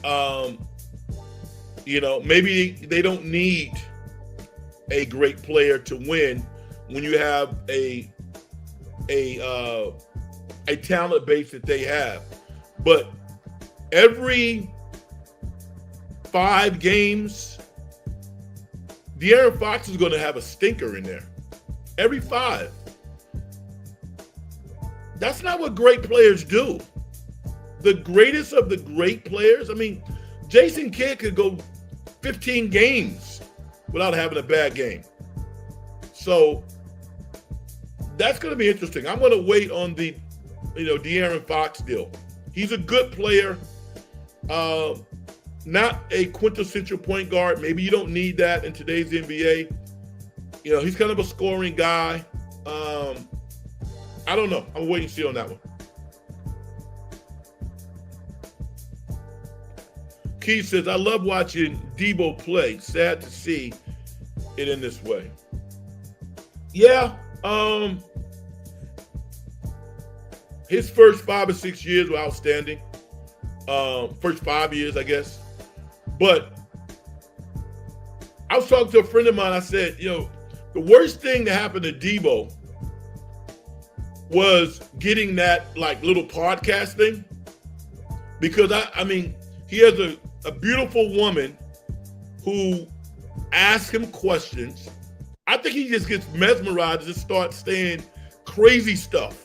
you know, maybe they don't need a great player to win when you have a a talent base that they have. But every 5 games, De'Aaron Fox is going to have a stinker in there. Every 5. That's not what great players do. The greatest of the great players, I mean, Jason Kidd could go 15 games without having a bad game. So that's going to be interesting. I'm going to wait on the, De'Aaron Fox deal. He's a good player, not a quintessential point guard. Maybe you don't need that in today's NBA. He's kind of a scoring guy. I don't know. I'm waiting to see on that one. Keith says, I love watching Debo play. Sad to see it in this way. Yeah. His first 5 or 6 years were outstanding. First 5 years, I guess. But I was talking to a friend of mine. I said, the worst thing that happened to Debo was getting that little podcast thing. Because I mean, he has a beautiful woman who asks him questions. I think he just gets mesmerized and just starts saying crazy stuff.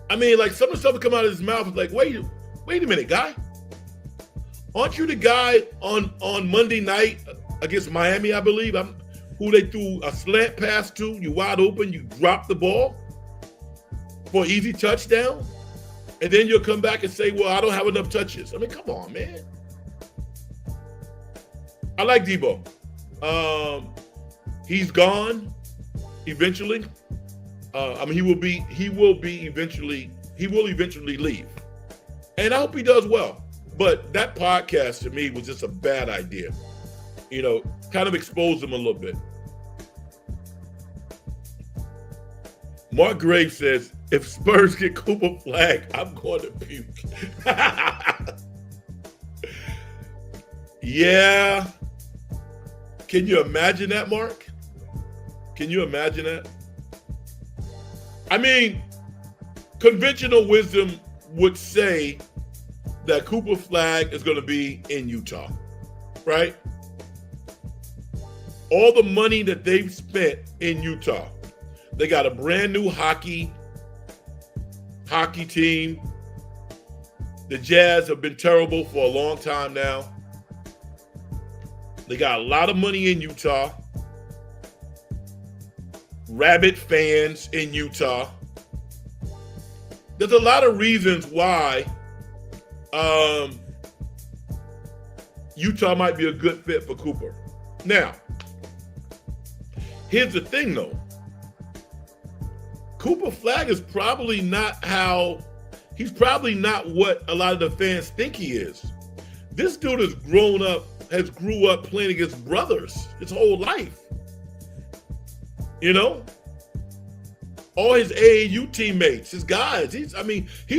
I mean, some of the stuff that come out of his mouth is like, wait a minute, guy. Aren't you the guy on Monday night against Miami, I believe, who they threw a slant pass to? You wide open, you drop the ball for an easy touchdown, and then you'll come back and say, well, I don't have enough touches. I mean, come on, man. I like Debo. He's gone eventually. He will eventually leave. And I hope he does well. But that podcast to me was just a bad idea. Kind of exposed him a little bit. Mark Graves says, if Spurs get Cooper Flag, I'm going to puke. Yeah. Can you imagine that, Mark? Can you imagine that? I mean, conventional wisdom would say that Cooper Flag is going to be in Utah, right? All the money that they've spent in Utah. They got a brand new hockey team. The Jazz have been terrible for a long time now. They got a lot of money in Utah. Rabid fans in Utah. There's a lot of reasons why Utah might be a good fit for Cooper. Now, here's the thing though. Cooper Flag is probably not what a lot of the fans think he is. This dude has grew up playing against brothers his whole life. All his AAU teammates, his guys. He's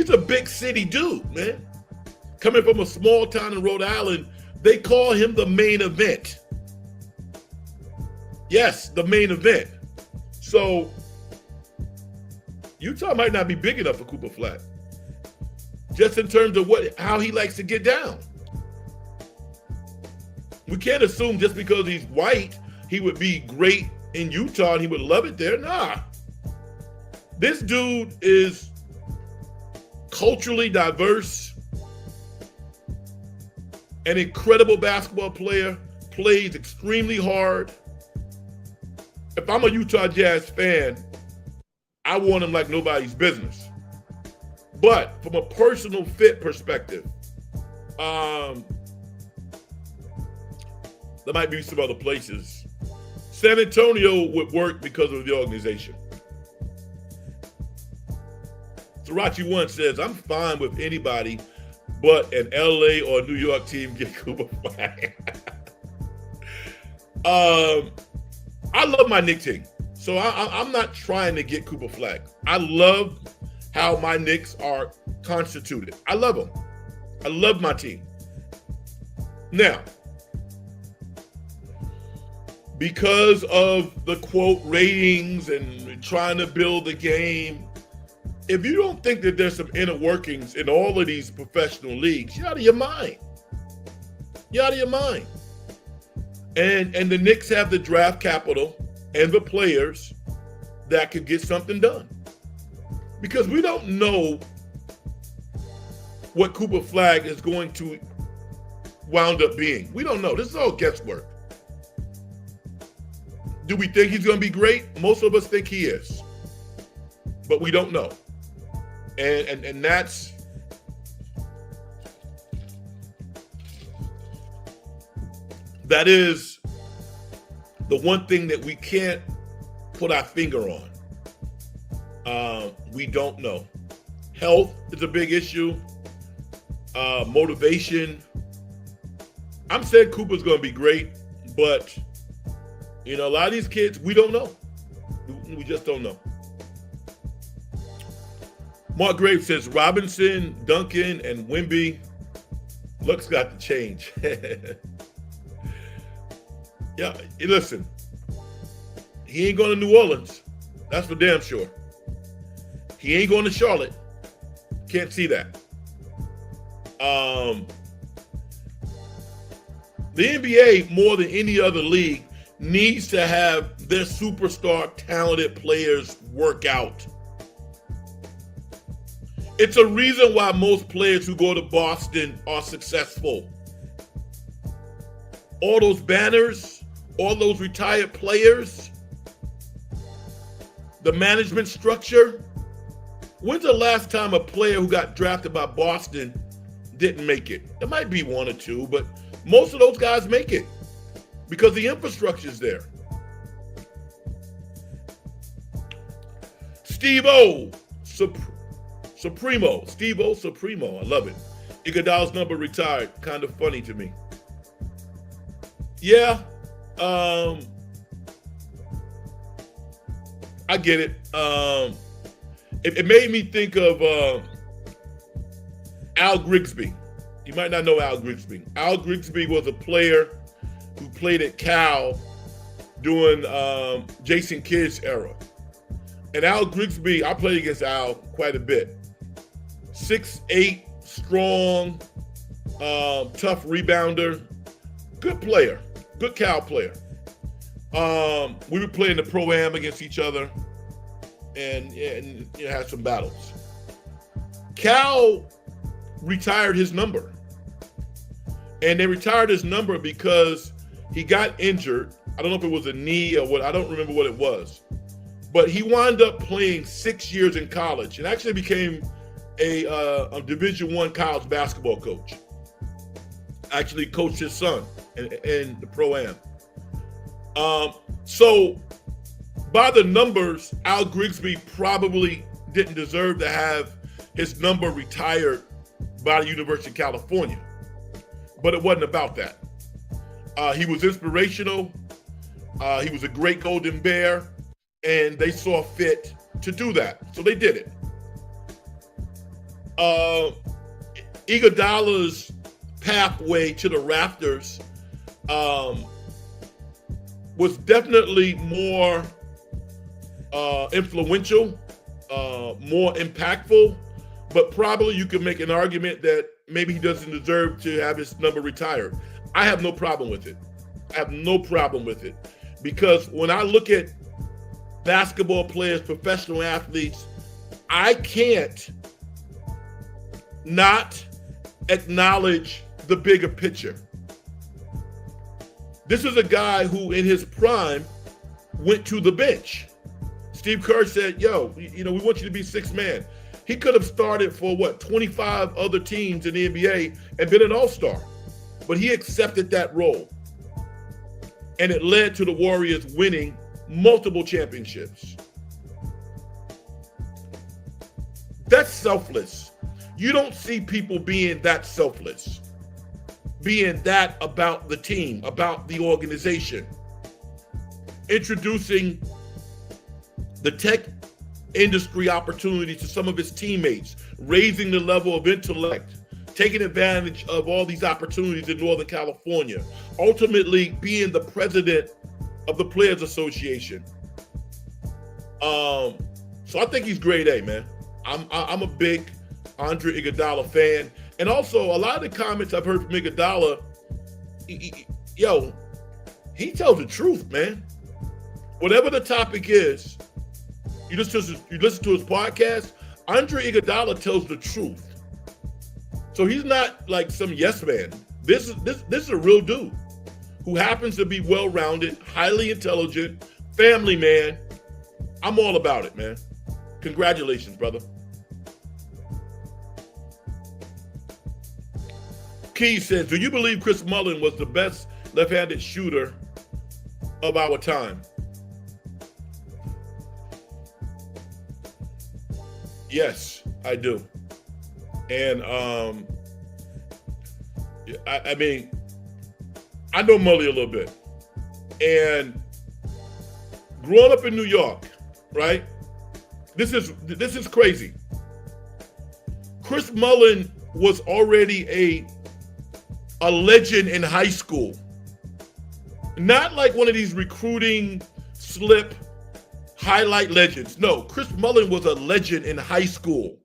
a big city dude, man. Coming from a small town in Rhode Island, they call him the main event. Yes, the main event. So Utah might not be big enough for Cooper Flag. Just in terms of how he likes to get down. We can't assume just because he's white, he would be great in Utah and he would love it there. Nah. This dude is culturally diverse, an incredible basketball player, plays extremely hard. If I'm a Utah Jazz fan, I want him like nobody's business. But from a personal fit perspective, there might be some other places. San Antonio would work because of the organization. Srirachi One says, I'm fine with anybody but an LA or New York team get Cooper Flag. I love my Knicks team. So I'm not trying to get Cooper Flag. I love how my Knicks are constituted. I love them. I love my team. Now, because of the quote ratings and trying to build the game. If you don't think that there's some inner workings in all of these professional leagues, you're out of your mind. You're out of your mind. And the Knicks have the draft capital and the players that could get something done. Because we don't know what Cooper Flagg is going to wound up being. We don't know. This is all guesswork. Do we think he's going to be great? Most of us think he is. But we don't know. And that is the one thing that we can't put our finger on. We don't know. Health is a big issue. Motivation. I'm saying Cooper's going to be great, but a lot of these kids, we don't know. We just don't know. Mark Graves says Robinson, Duncan, and Wemby. Luck's got to change. Yeah, listen. He ain't going to New Orleans. That's for damn sure. He ain't going to Charlotte. Can't see that. The NBA, more than any other league, needs to have their superstar talented players work out. It's a reason why most players who go to Boston are successful. All those banners, all those retired players, the management structure. When's the last time a player who got drafted by Boston didn't make it? There might be one or two, but most of those guys make it because the infrastructure's there. Steve-O Supremo. Steve-O Supremo. I love it. Iguodala's number retired. Kind of funny to me. Yeah. I get it. It made me think of Al Grigsby. You might not know Al Grigsby. Al Grigsby was a player who played at Cal during Jason Kidd's era. And Al Grigsby, I played against Al quite a bit. 6'8", strong, tough rebounder, good player, good Cal player. We were playing the Pro-Am against each other and had some battles. Cal retired his number. And they retired his number because he got injured. I don't know if it was a knee or what. I don't remember what it was. But he wound up playing 6 years in college and actually became a Division I college basketball coach. Actually coached his son in the Pro-Am. So by the numbers, Al Grigsby probably didn't deserve to have his number retired by the University of California. But it wasn't about that. He was inspirational. He was a great Golden Bear, and they saw fit to do that. So they did it. Iguodala's pathway to the rafters was definitely more influential, more impactful, but probably you could make an argument that maybe he doesn't deserve to have his number retired. I have no problem with it. I have no problem with it. Because when I look at basketball players, professional athletes, I can't not acknowledge the bigger picture. This is a guy who in his prime went to the bench. Steve Kerr said, we want you to be sixth man. He could have started for 25 other teams in the NBA and been an all-star. But he accepted that role. And it led to the Warriors winning multiple championships. That's selfless. You don't see people being that selfless, being that about the team, about the organization, introducing the tech industry opportunity to some of his teammates, raising the level of intellect, taking advantage of all these opportunities in Northern California, ultimately being the president of the Players Association. So I think he's grade A, man. I'm a big Andre Iguodala fan, and also a lot of the comments I've heard from Iguodala, he tells the truth, man. Whatever the topic is, you listen to his podcast. Andre Iguodala tells the truth, so he's not like some yes man. This is a real dude who happens to be well-rounded, highly intelligent, family man. I'm all about it, man. Congratulations, brother. Key says, do you believe Chris Mullin was the best left-handed shooter of our time? Yes, I do. And I mean, I know Mully a little bit. And growing up in New York, right? This is crazy. Chris Mullin was already a legend in high school. Not like one of these recruiting slip highlight legends. No, Chris Mullin was a legend in high school.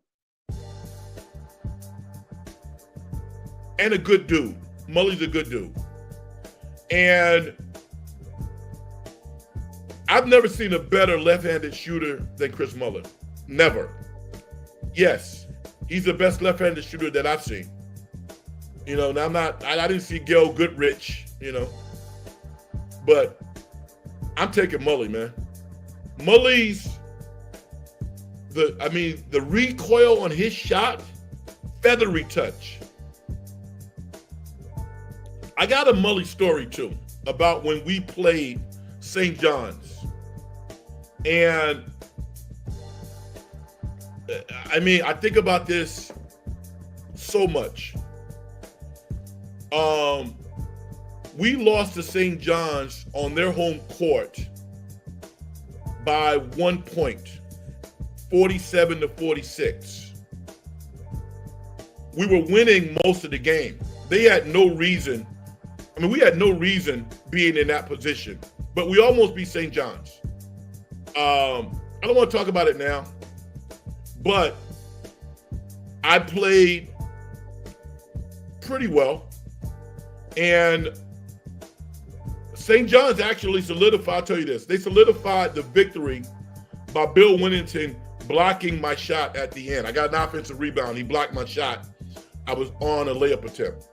And a good dude. Mully's a good dude. And I've never seen a better left-handed shooter than Chris Mullin. Never. Yes, he's the best left-handed shooter that I've seen. You know, now I didn't see Gail Goodrich, you know. But I'm taking Mully, man. Mully's, the recoil on his shot, feathery touch. I got a Mully story too about when we played St. John's. And I mean, I think about this so much. We lost to St. John's on their home court by 1 point, 47-46. We were winning most of the game. They had no reason. I mean, we had no reason being in that position, but we almost beat St. John's. I don't want to talk about it now, but I played pretty well. And St. John's actually solidified, I'll tell you this, they solidified the victory by Bill Winnington blocking my shot at the end. I got an offensive rebound. He blocked my shot. I was on a layup attempt.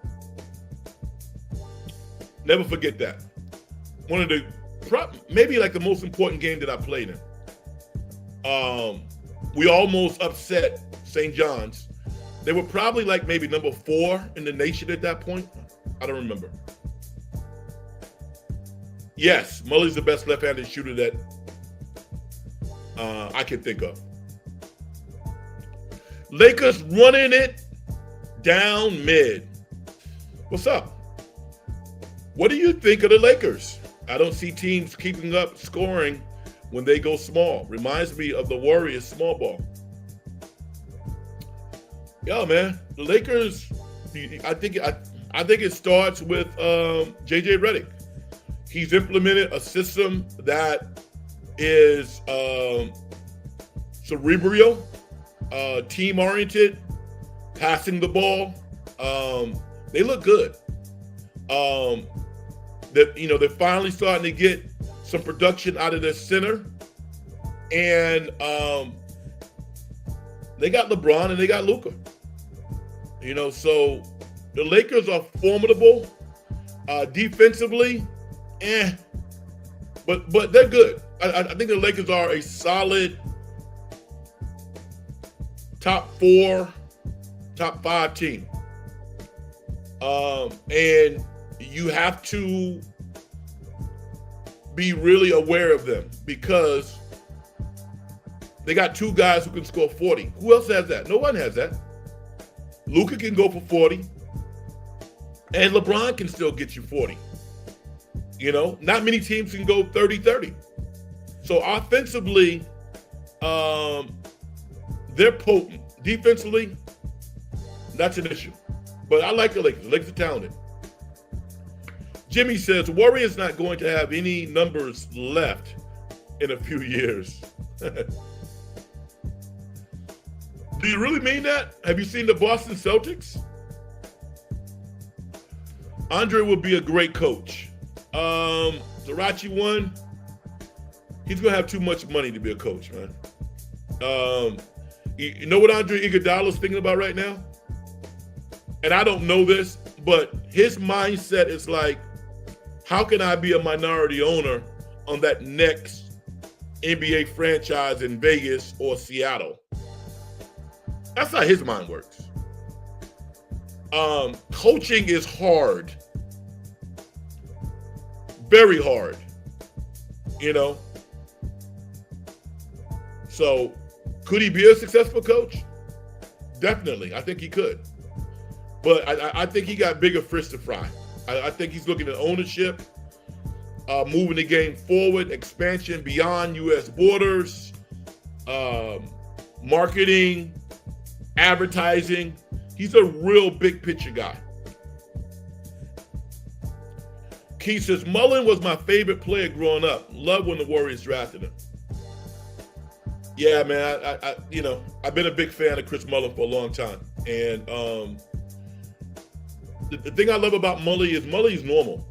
Never forget that. One of the, maybe like the most important game that I played in. We almost upset St. John's. They were probably like maybe number 4 in the nation at that point. I don't remember. Yes, Mully's the best left-handed shooter that I can think of. Lakers running it down mid. What's up? What do you think of the Lakers? I don't see teams keeping up scoring when they go small. Reminds me of the Warriors small ball. Yeah, man. The Lakers, I think it starts with JJ Redick. He's implemented a system that is cerebral, team-oriented, passing the ball. They look good. They're finally starting to get some production out of their center, and they got LeBron and they got Luka. So the Lakers are formidable defensively, but they're good. I think the Lakers are a solid top 4, top 5 team. And you have to be really aware of them because they got 2 guys who can score 40. Who else has that? No one has that. Luka can go for 40, and LeBron can still get you 40. Not many teams can go 30-30. So offensively, they're potent. Defensively, that's an issue. But I like the Lakers. The Lakers are talented. Jimmy says, Warriors not going to have any numbers left in a few years. Do you really mean that? Have you seen the Boston Celtics? Andre will be a great coach. Zarachi won. He's going to have too much money to be a coach, man. You know what Andre Iguodala's thinking about right now? And I don't know this, but his mindset is like, how can I be a minority owner on that next NBA franchise in Vegas or Seattle? That's how his mind works. Coaching is hard. Very hard. You know? So, could he be a successful coach? Definitely. I think he could. But I think he got bigger fish to fry. I think he's looking at ownership, moving the game forward, expansion beyond U.S. borders, marketing, advertising. He's a real big picture guy. Keith says, Mullen was my favorite player growing up. Loved when the Warriors drafted him. Yeah, man, I've been a big fan of Chris Mullen for a long time. And the thing I love about Mully is Mully's normal.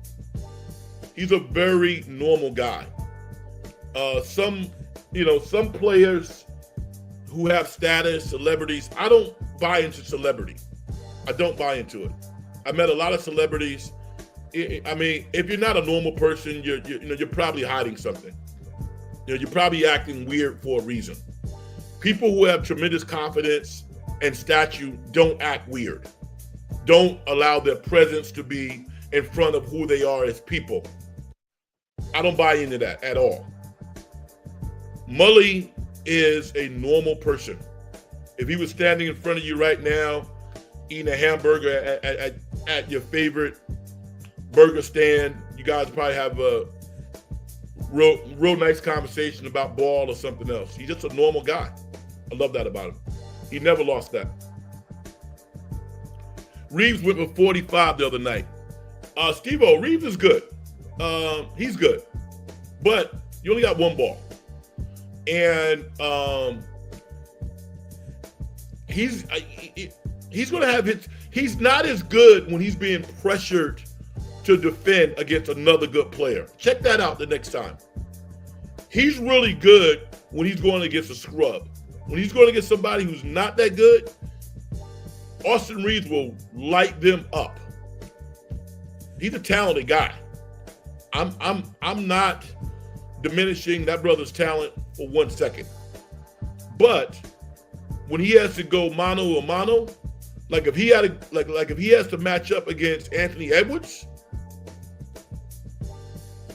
He's a very normal guy. Some players who have status, celebrities, I don't buy into celebrity. I don't buy into it. I met a lot of celebrities. I mean, if you're not a normal person, you're probably hiding something. You're probably acting weird for a reason. People who have tremendous confidence and stature don't act weird. Don't allow their presence to be in front of who they are as people. I don't buy into that at all. Mully is a normal person. If he was standing in front of you right now, eating a hamburger at your favorite burger stand, you guys probably have a real nice conversation about ball or something else. He's just a normal guy. I love that about him. He never lost that. Reeves went for 45 the other night. Steve-O, Reeves is good. He's good. But you only got one ball. And he's going to have his. He's not as good when he's being pressured to defend against another good player. Check that out the next time. He's really good when he's going against a scrub. When he's going against somebody who's not that good, Austin Reeves will light them up. He's a talented guy. I'm not diminishing that brother's talent for 1 second. But when he has to go mano a mano, like if he had if he has to match up against Anthony Edwards,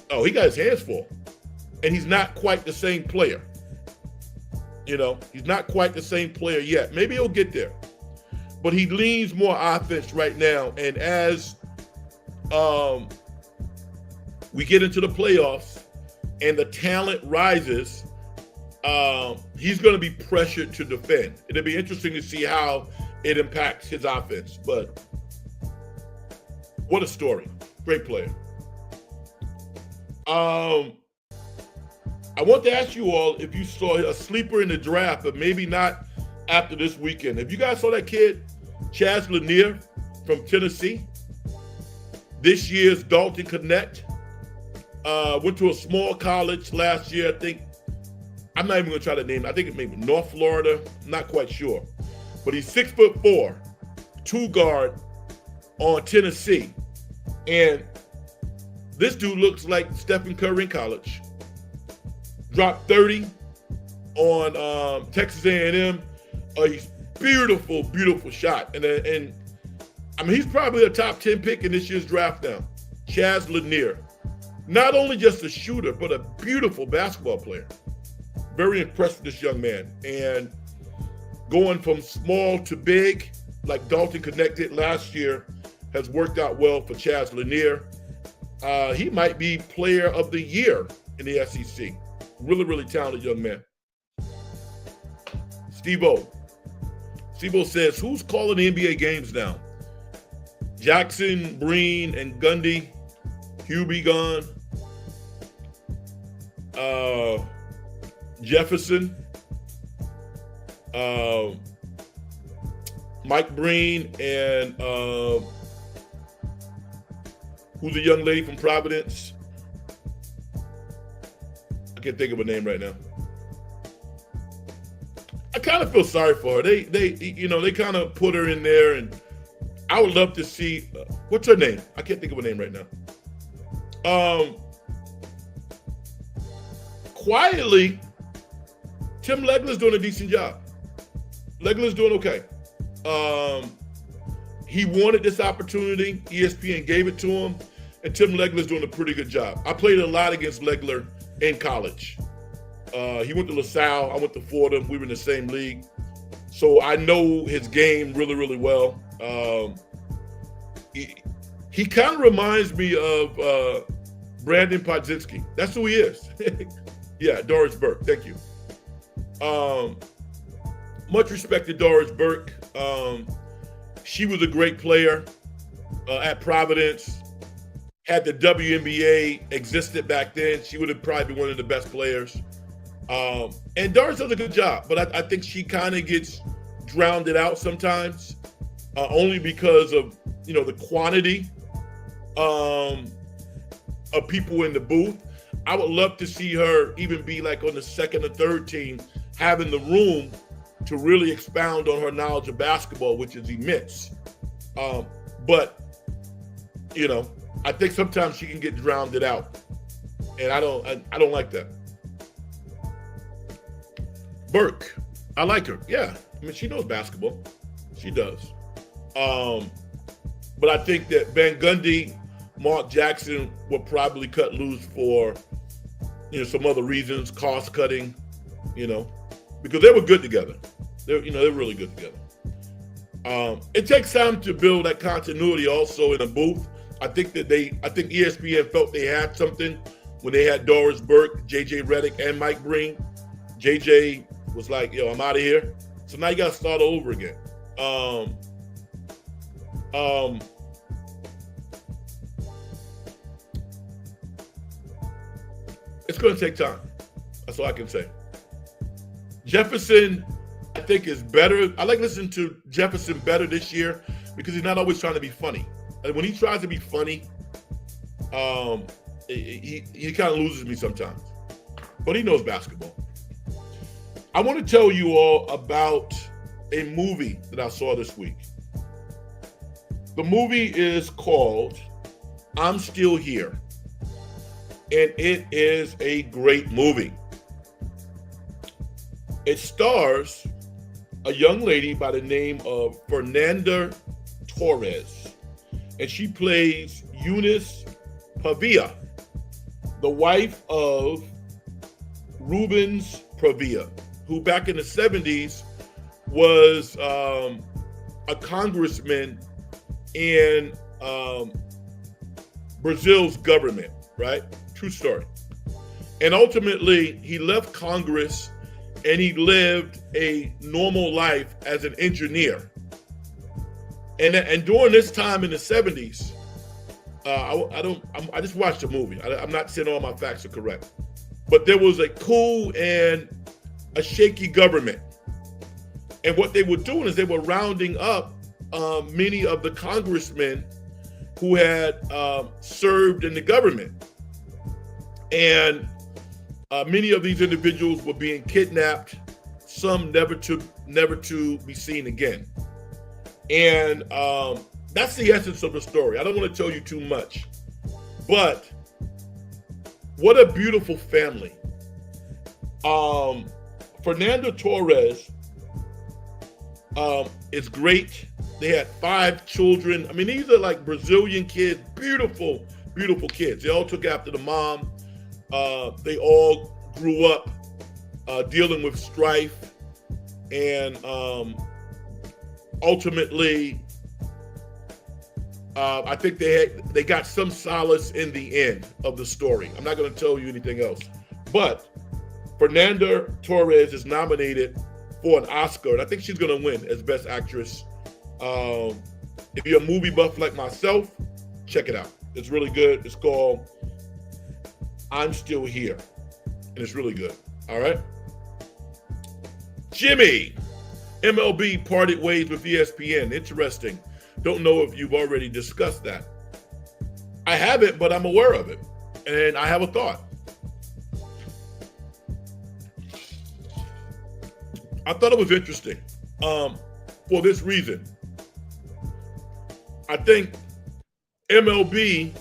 oh, he got his hands full. And he's not quite the same player. You know, he's not quite the same player yet. Maybe he'll get there. But he leans more offense right now. And as we get into the playoffs and the talent rises, he's going to be pressured to defend. It'll be interesting to see how it impacts his offense. But what a story. Great player. I want to ask you all if you saw a sleeper in the draft, but maybe not after this weekend. If you guys saw that kid, Chaz Lanier from Tennessee, this year's Dalton Connect, went to a small college last year. I think, I'm not even going to try to name it. I think it may be North Florida. I'm not quite sure. But he's 6'4", 2-guard on Tennessee. And this dude looks like Stephen Curry in college. Dropped 30 on Texas A&M. He's beautiful, beautiful shot. And I mean, he's probably a top 10 pick in this year's draft now. Chaz Lanier. Not only just a shooter, but a beautiful basketball player. Very impressed with this young man. And going from small to big, like Dalton connected last year, has worked out well for Chaz Lanier. He might be player of the year in the SEC. Really, really talented young man. Steve-O. Steve-O says, who's calling the NBA games now? Jackson, Breen, and Gundy. Hubie gone. Jefferson. Mike Breen and who's the young lady from Providence? I can't think of her name right now. I kind of feel sorry for her. They kind of put her in there, and I would love to see what's her name. I can't think of her name right now. Quietly, Tim Legler's doing a decent job. Legler's doing okay. He wanted this opportunity. ESPN gave it to him, and Tim Legler's doing a pretty good job. I played a lot against Legler in college. He went to LaSalle. I went to Fordham. We were in the same league. So I know his game really, really well. He kind of reminds me of Brandon Podzinski. That's who he is. Yeah, Doris Burke. Thank you. Much respect to Doris Burke. She was a great player at Providence. Had the WNBA existed back then, she would have probably been one of the best players. And Doris does a good job, but I think she kind of gets drowned out sometimes, only because of the quantity of people in the booth. I would love to see her even be like on the second or third team, having the room to really expound on her knowledge of basketball, which is immense. But I think sometimes she can get drowned out, and I don't like that. Burke, I like her. Yeah, I mean, she knows basketball. She does. But I think that Van Gundy, Mark Jackson will probably cut loose for some other reasons, cost cutting, because they were good together. They're really good together. It takes time to build that continuity also in a booth. I think ESPN felt they had something when they had Doris Burke, JJ Redick, and Mike Breen. JJ was like, I'm out of here. So now you got to start over again. It's going to take time. That's all I can say. Jefferson, I think, is better. I like listening to Jefferson better this year because he's not always trying to be funny. And when he tries to be funny, he kind of loses me sometimes. But he knows basketball. I want to tell you all about a movie that I saw this week. The movie is called I'm Still Here. And it is a great movie. It stars a young lady by the name of Fernanda Torres. And she plays Eunice Pavia, the wife of Rubens Pavia, who back in the 70s was a congressman in Brazil's government, right? True story. And ultimately, he left Congress and he lived a normal life as an engineer. And during this time in the 70s, I just watched the movie. I'm not saying all my facts are correct. But there was a coup and a shaky government. And what they were doing is they were rounding up many of the congressmen who had served in the government. And many of these individuals were being kidnapped, some never to be seen again. And that's the essence of the story. I don't want to tell you too much, but what a beautiful family. Fernanda Torres is great. They had 5 children. I mean, these are like Brazilian kids, beautiful, beautiful kids. They all took after the mom. They all grew up dealing with strife, and ultimately, I think they got some solace in the end of the story. I'm not going to tell you anything else, but Fernanda Torres is nominated for an Oscar, and I think she's going to win as Best Actress. If you're a movie buff like myself, check it out. It's really good. It's called I'm Still Here. And it's really good. All right. Jimmy, MLB parted ways with ESPN. Interesting. Don't know if you've already discussed that. I haven't, but I'm aware of it. And I have a thought. I thought it was interesting for this reason. I think MLB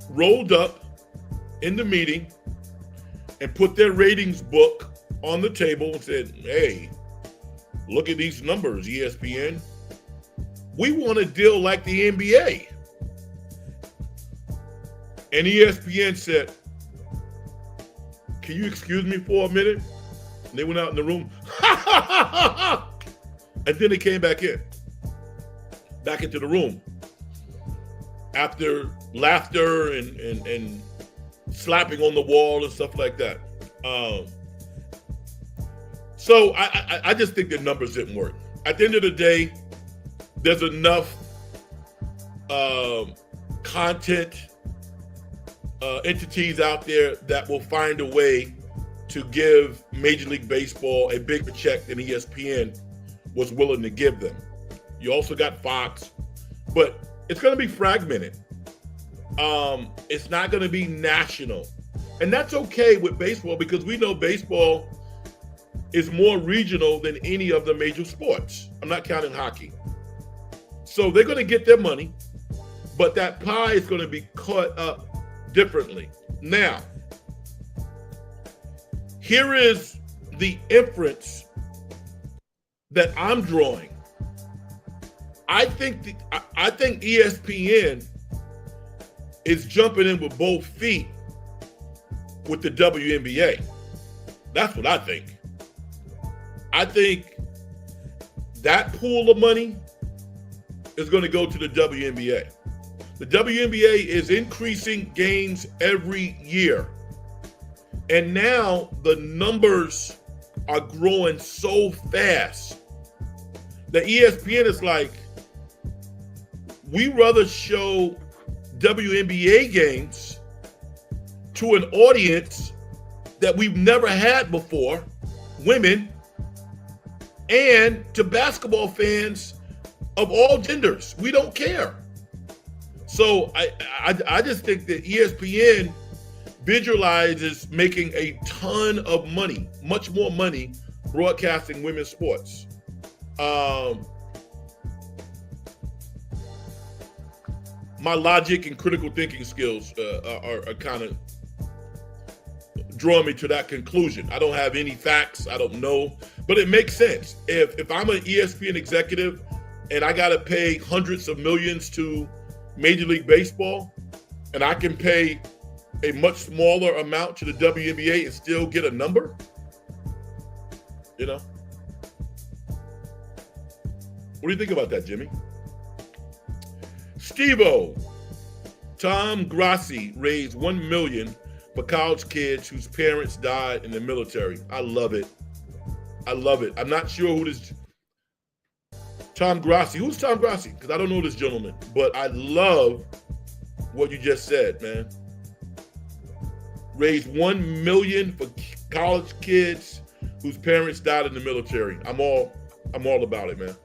rolled up in the meeting and put their ratings book on the table and said, hey, look at these numbers, ESPN. We want a deal like the NBA. And ESPN said, can you excuse me for a minute? And they went out in the room. And then they came back into the room. After laughter and slapping on the wall and stuff like that. So I just think the numbers didn't work. At the end of the day, there's enough content entities out there that will find a way to give Major League Baseball a bigger check than ESPN was willing to give them. You also got Fox, but it's going to be fragmented. It's not going to be national. And that's okay with baseball because we know baseball is more regional than any of the major sports. I'm not counting hockey. So they're going to get their money, but that pie is going to be cut up differently. Now, here is the inference that I'm drawing. I think ESPN is jumping in with both feet with the WNBA. That's what I think. I think that pool of money is going to go to the WNBA. The WNBA is increasing games every year. And now the numbers are growing so fast that ESPN is like, we rather show WNBA games to an audience that we've never had before, women, and to basketball fans of all genders. We don't care. So I just think that ESPN visualizes making a ton of money, much more money, broadcasting women's sports. My logic and critical thinking skills are kind of drawing me to that conclusion. I don't have any facts. I don't know, but it makes sense. If I'm an ESPN executive and I got to pay hundreds of millions to Major League Baseball, and I can pay a much smaller amount to the WNBA and still get a number, you know? What do you think about that, Jimmy? Steve-O, Tom Grassi raised $1 million for college kids whose parents died in the military. I love it. I love it. I'm not sure who this Tom Grassi. Who's Tom Grassi? Because I don't know this gentleman, but I love what you just said, man. Raised $1 million for college kids whose parents died in the military. I'm all about it, man.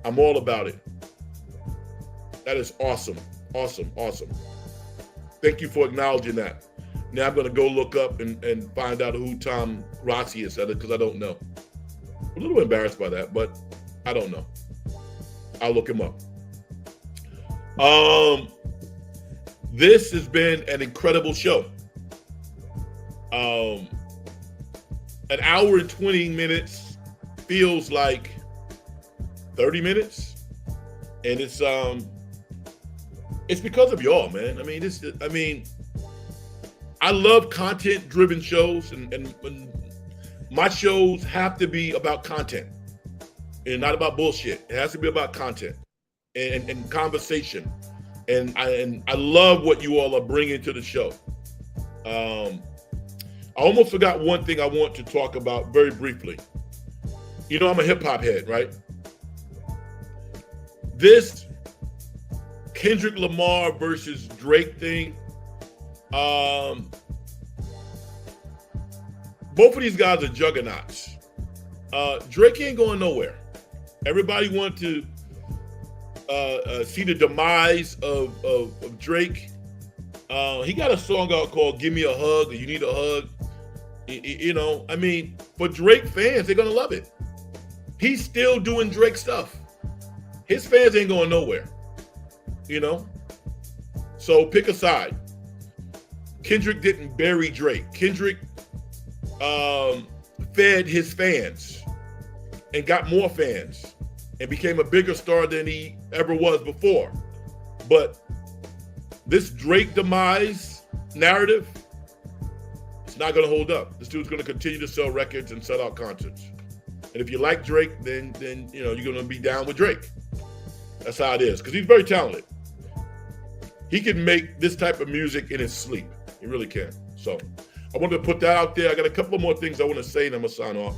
I'm all about it. That is awesome. Awesome. Awesome. Thank you for acknowledging that. Now I'm going to go look up and find out who Tom Grassi is, because I don't know. I'm a little embarrassed by that, but I don't know. I'll look him up. This has been an incredible show. An hour and 20 minutes feels like 30 minutes. And it's because of y'all, man. I love content-driven shows, and my shows have to be about content and not about bullshit. It has to be about content and conversation. And I love what you all are bringing to the show. I almost forgot one thing I want to talk about very briefly. You know, I'm a hip-hop head, right? This Kendrick Lamar versus Drake thing. Both of these guys are juggernauts. Drake ain't going nowhere. Everybody want to see the demise of Drake. He got a song out called "Give Me a Hug" or "You Need a Hug." You know, I mean, for Drake fans, they're gonna love it. He's still doing Drake stuff. His fans ain't going nowhere. You know, so pick a side. Kendrick didn't bury Drake. Kendrick fed his fans and got more fans and became a bigger star than he ever was before. But this Drake demise narrative, it's not going to hold up. This dude's going to continue to sell records and sell out concerts. And if you like Drake, then you know you're going to be down with Drake. That's how it is, because he's very talented. He can make this type of music in his sleep. He really can. So I wanted to put that out there. I got a couple of more things I want to say, and I'm going to sign off.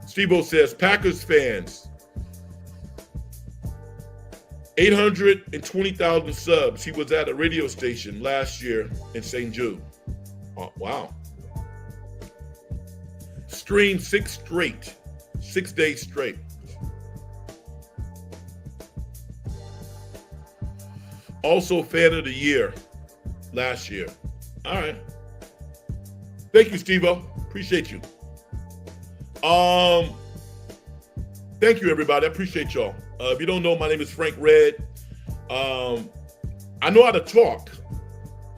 Steve-O says, Packers fans, 820,000 subs. He was at a radio station last year in St. Jude. Oh, wow. Streamed 6 days straight. Also fan of the year last year. All right. Thank you, Steve-O. Appreciate you. Thank you, everybody. I appreciate y'all. If you don't know, my name is Frank Red. I know how to talk.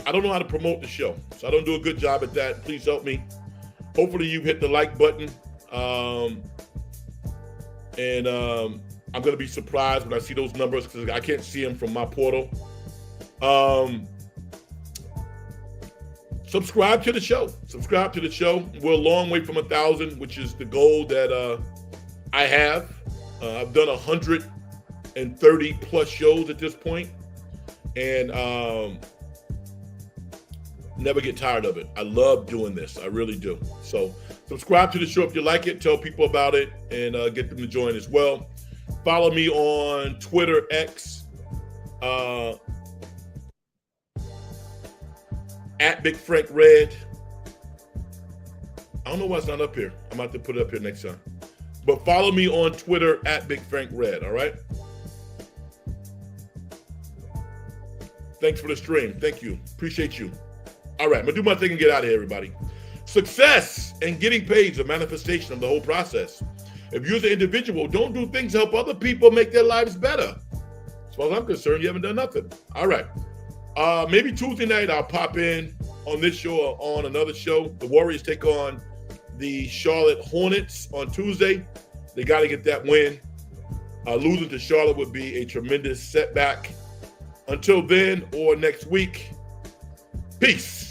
I don't know how to promote the show, so I don't do a good job at that. Please help me. Hopefully you hit the like button. And I'm going to be surprised when I see those numbers because I can't see them from my portal. Subscribe to the show. Subscribe to the show. We're a long way from 1,000, which is the goal that I have. I've done 130 plus shows at this point, and never get tired of it. I love doing this. I really do. So subscribe to the show if you like it. Tell people about it and get them to join as well. Follow me on Twitter, X, at Big Frank Red. I don't know why it's not up here. I'm about to put it up here next time. But follow me on Twitter at Big Frank Red, all right? Thanks for the stream. Thank you. Appreciate you. All right, I'm going to do my thing and get out of here, everybody. Success and getting paid is a manifestation of the whole process. If you're an individual, don't do things to help other people make their lives better. As far as I'm concerned, you haven't done nothing. All right. Maybe Tuesday night I'll pop in on this show or on another show. The Warriors take on the Charlotte Hornets on Tuesday. They got to get that win. Losing to Charlotte would be a tremendous setback. Until then or next week, peace.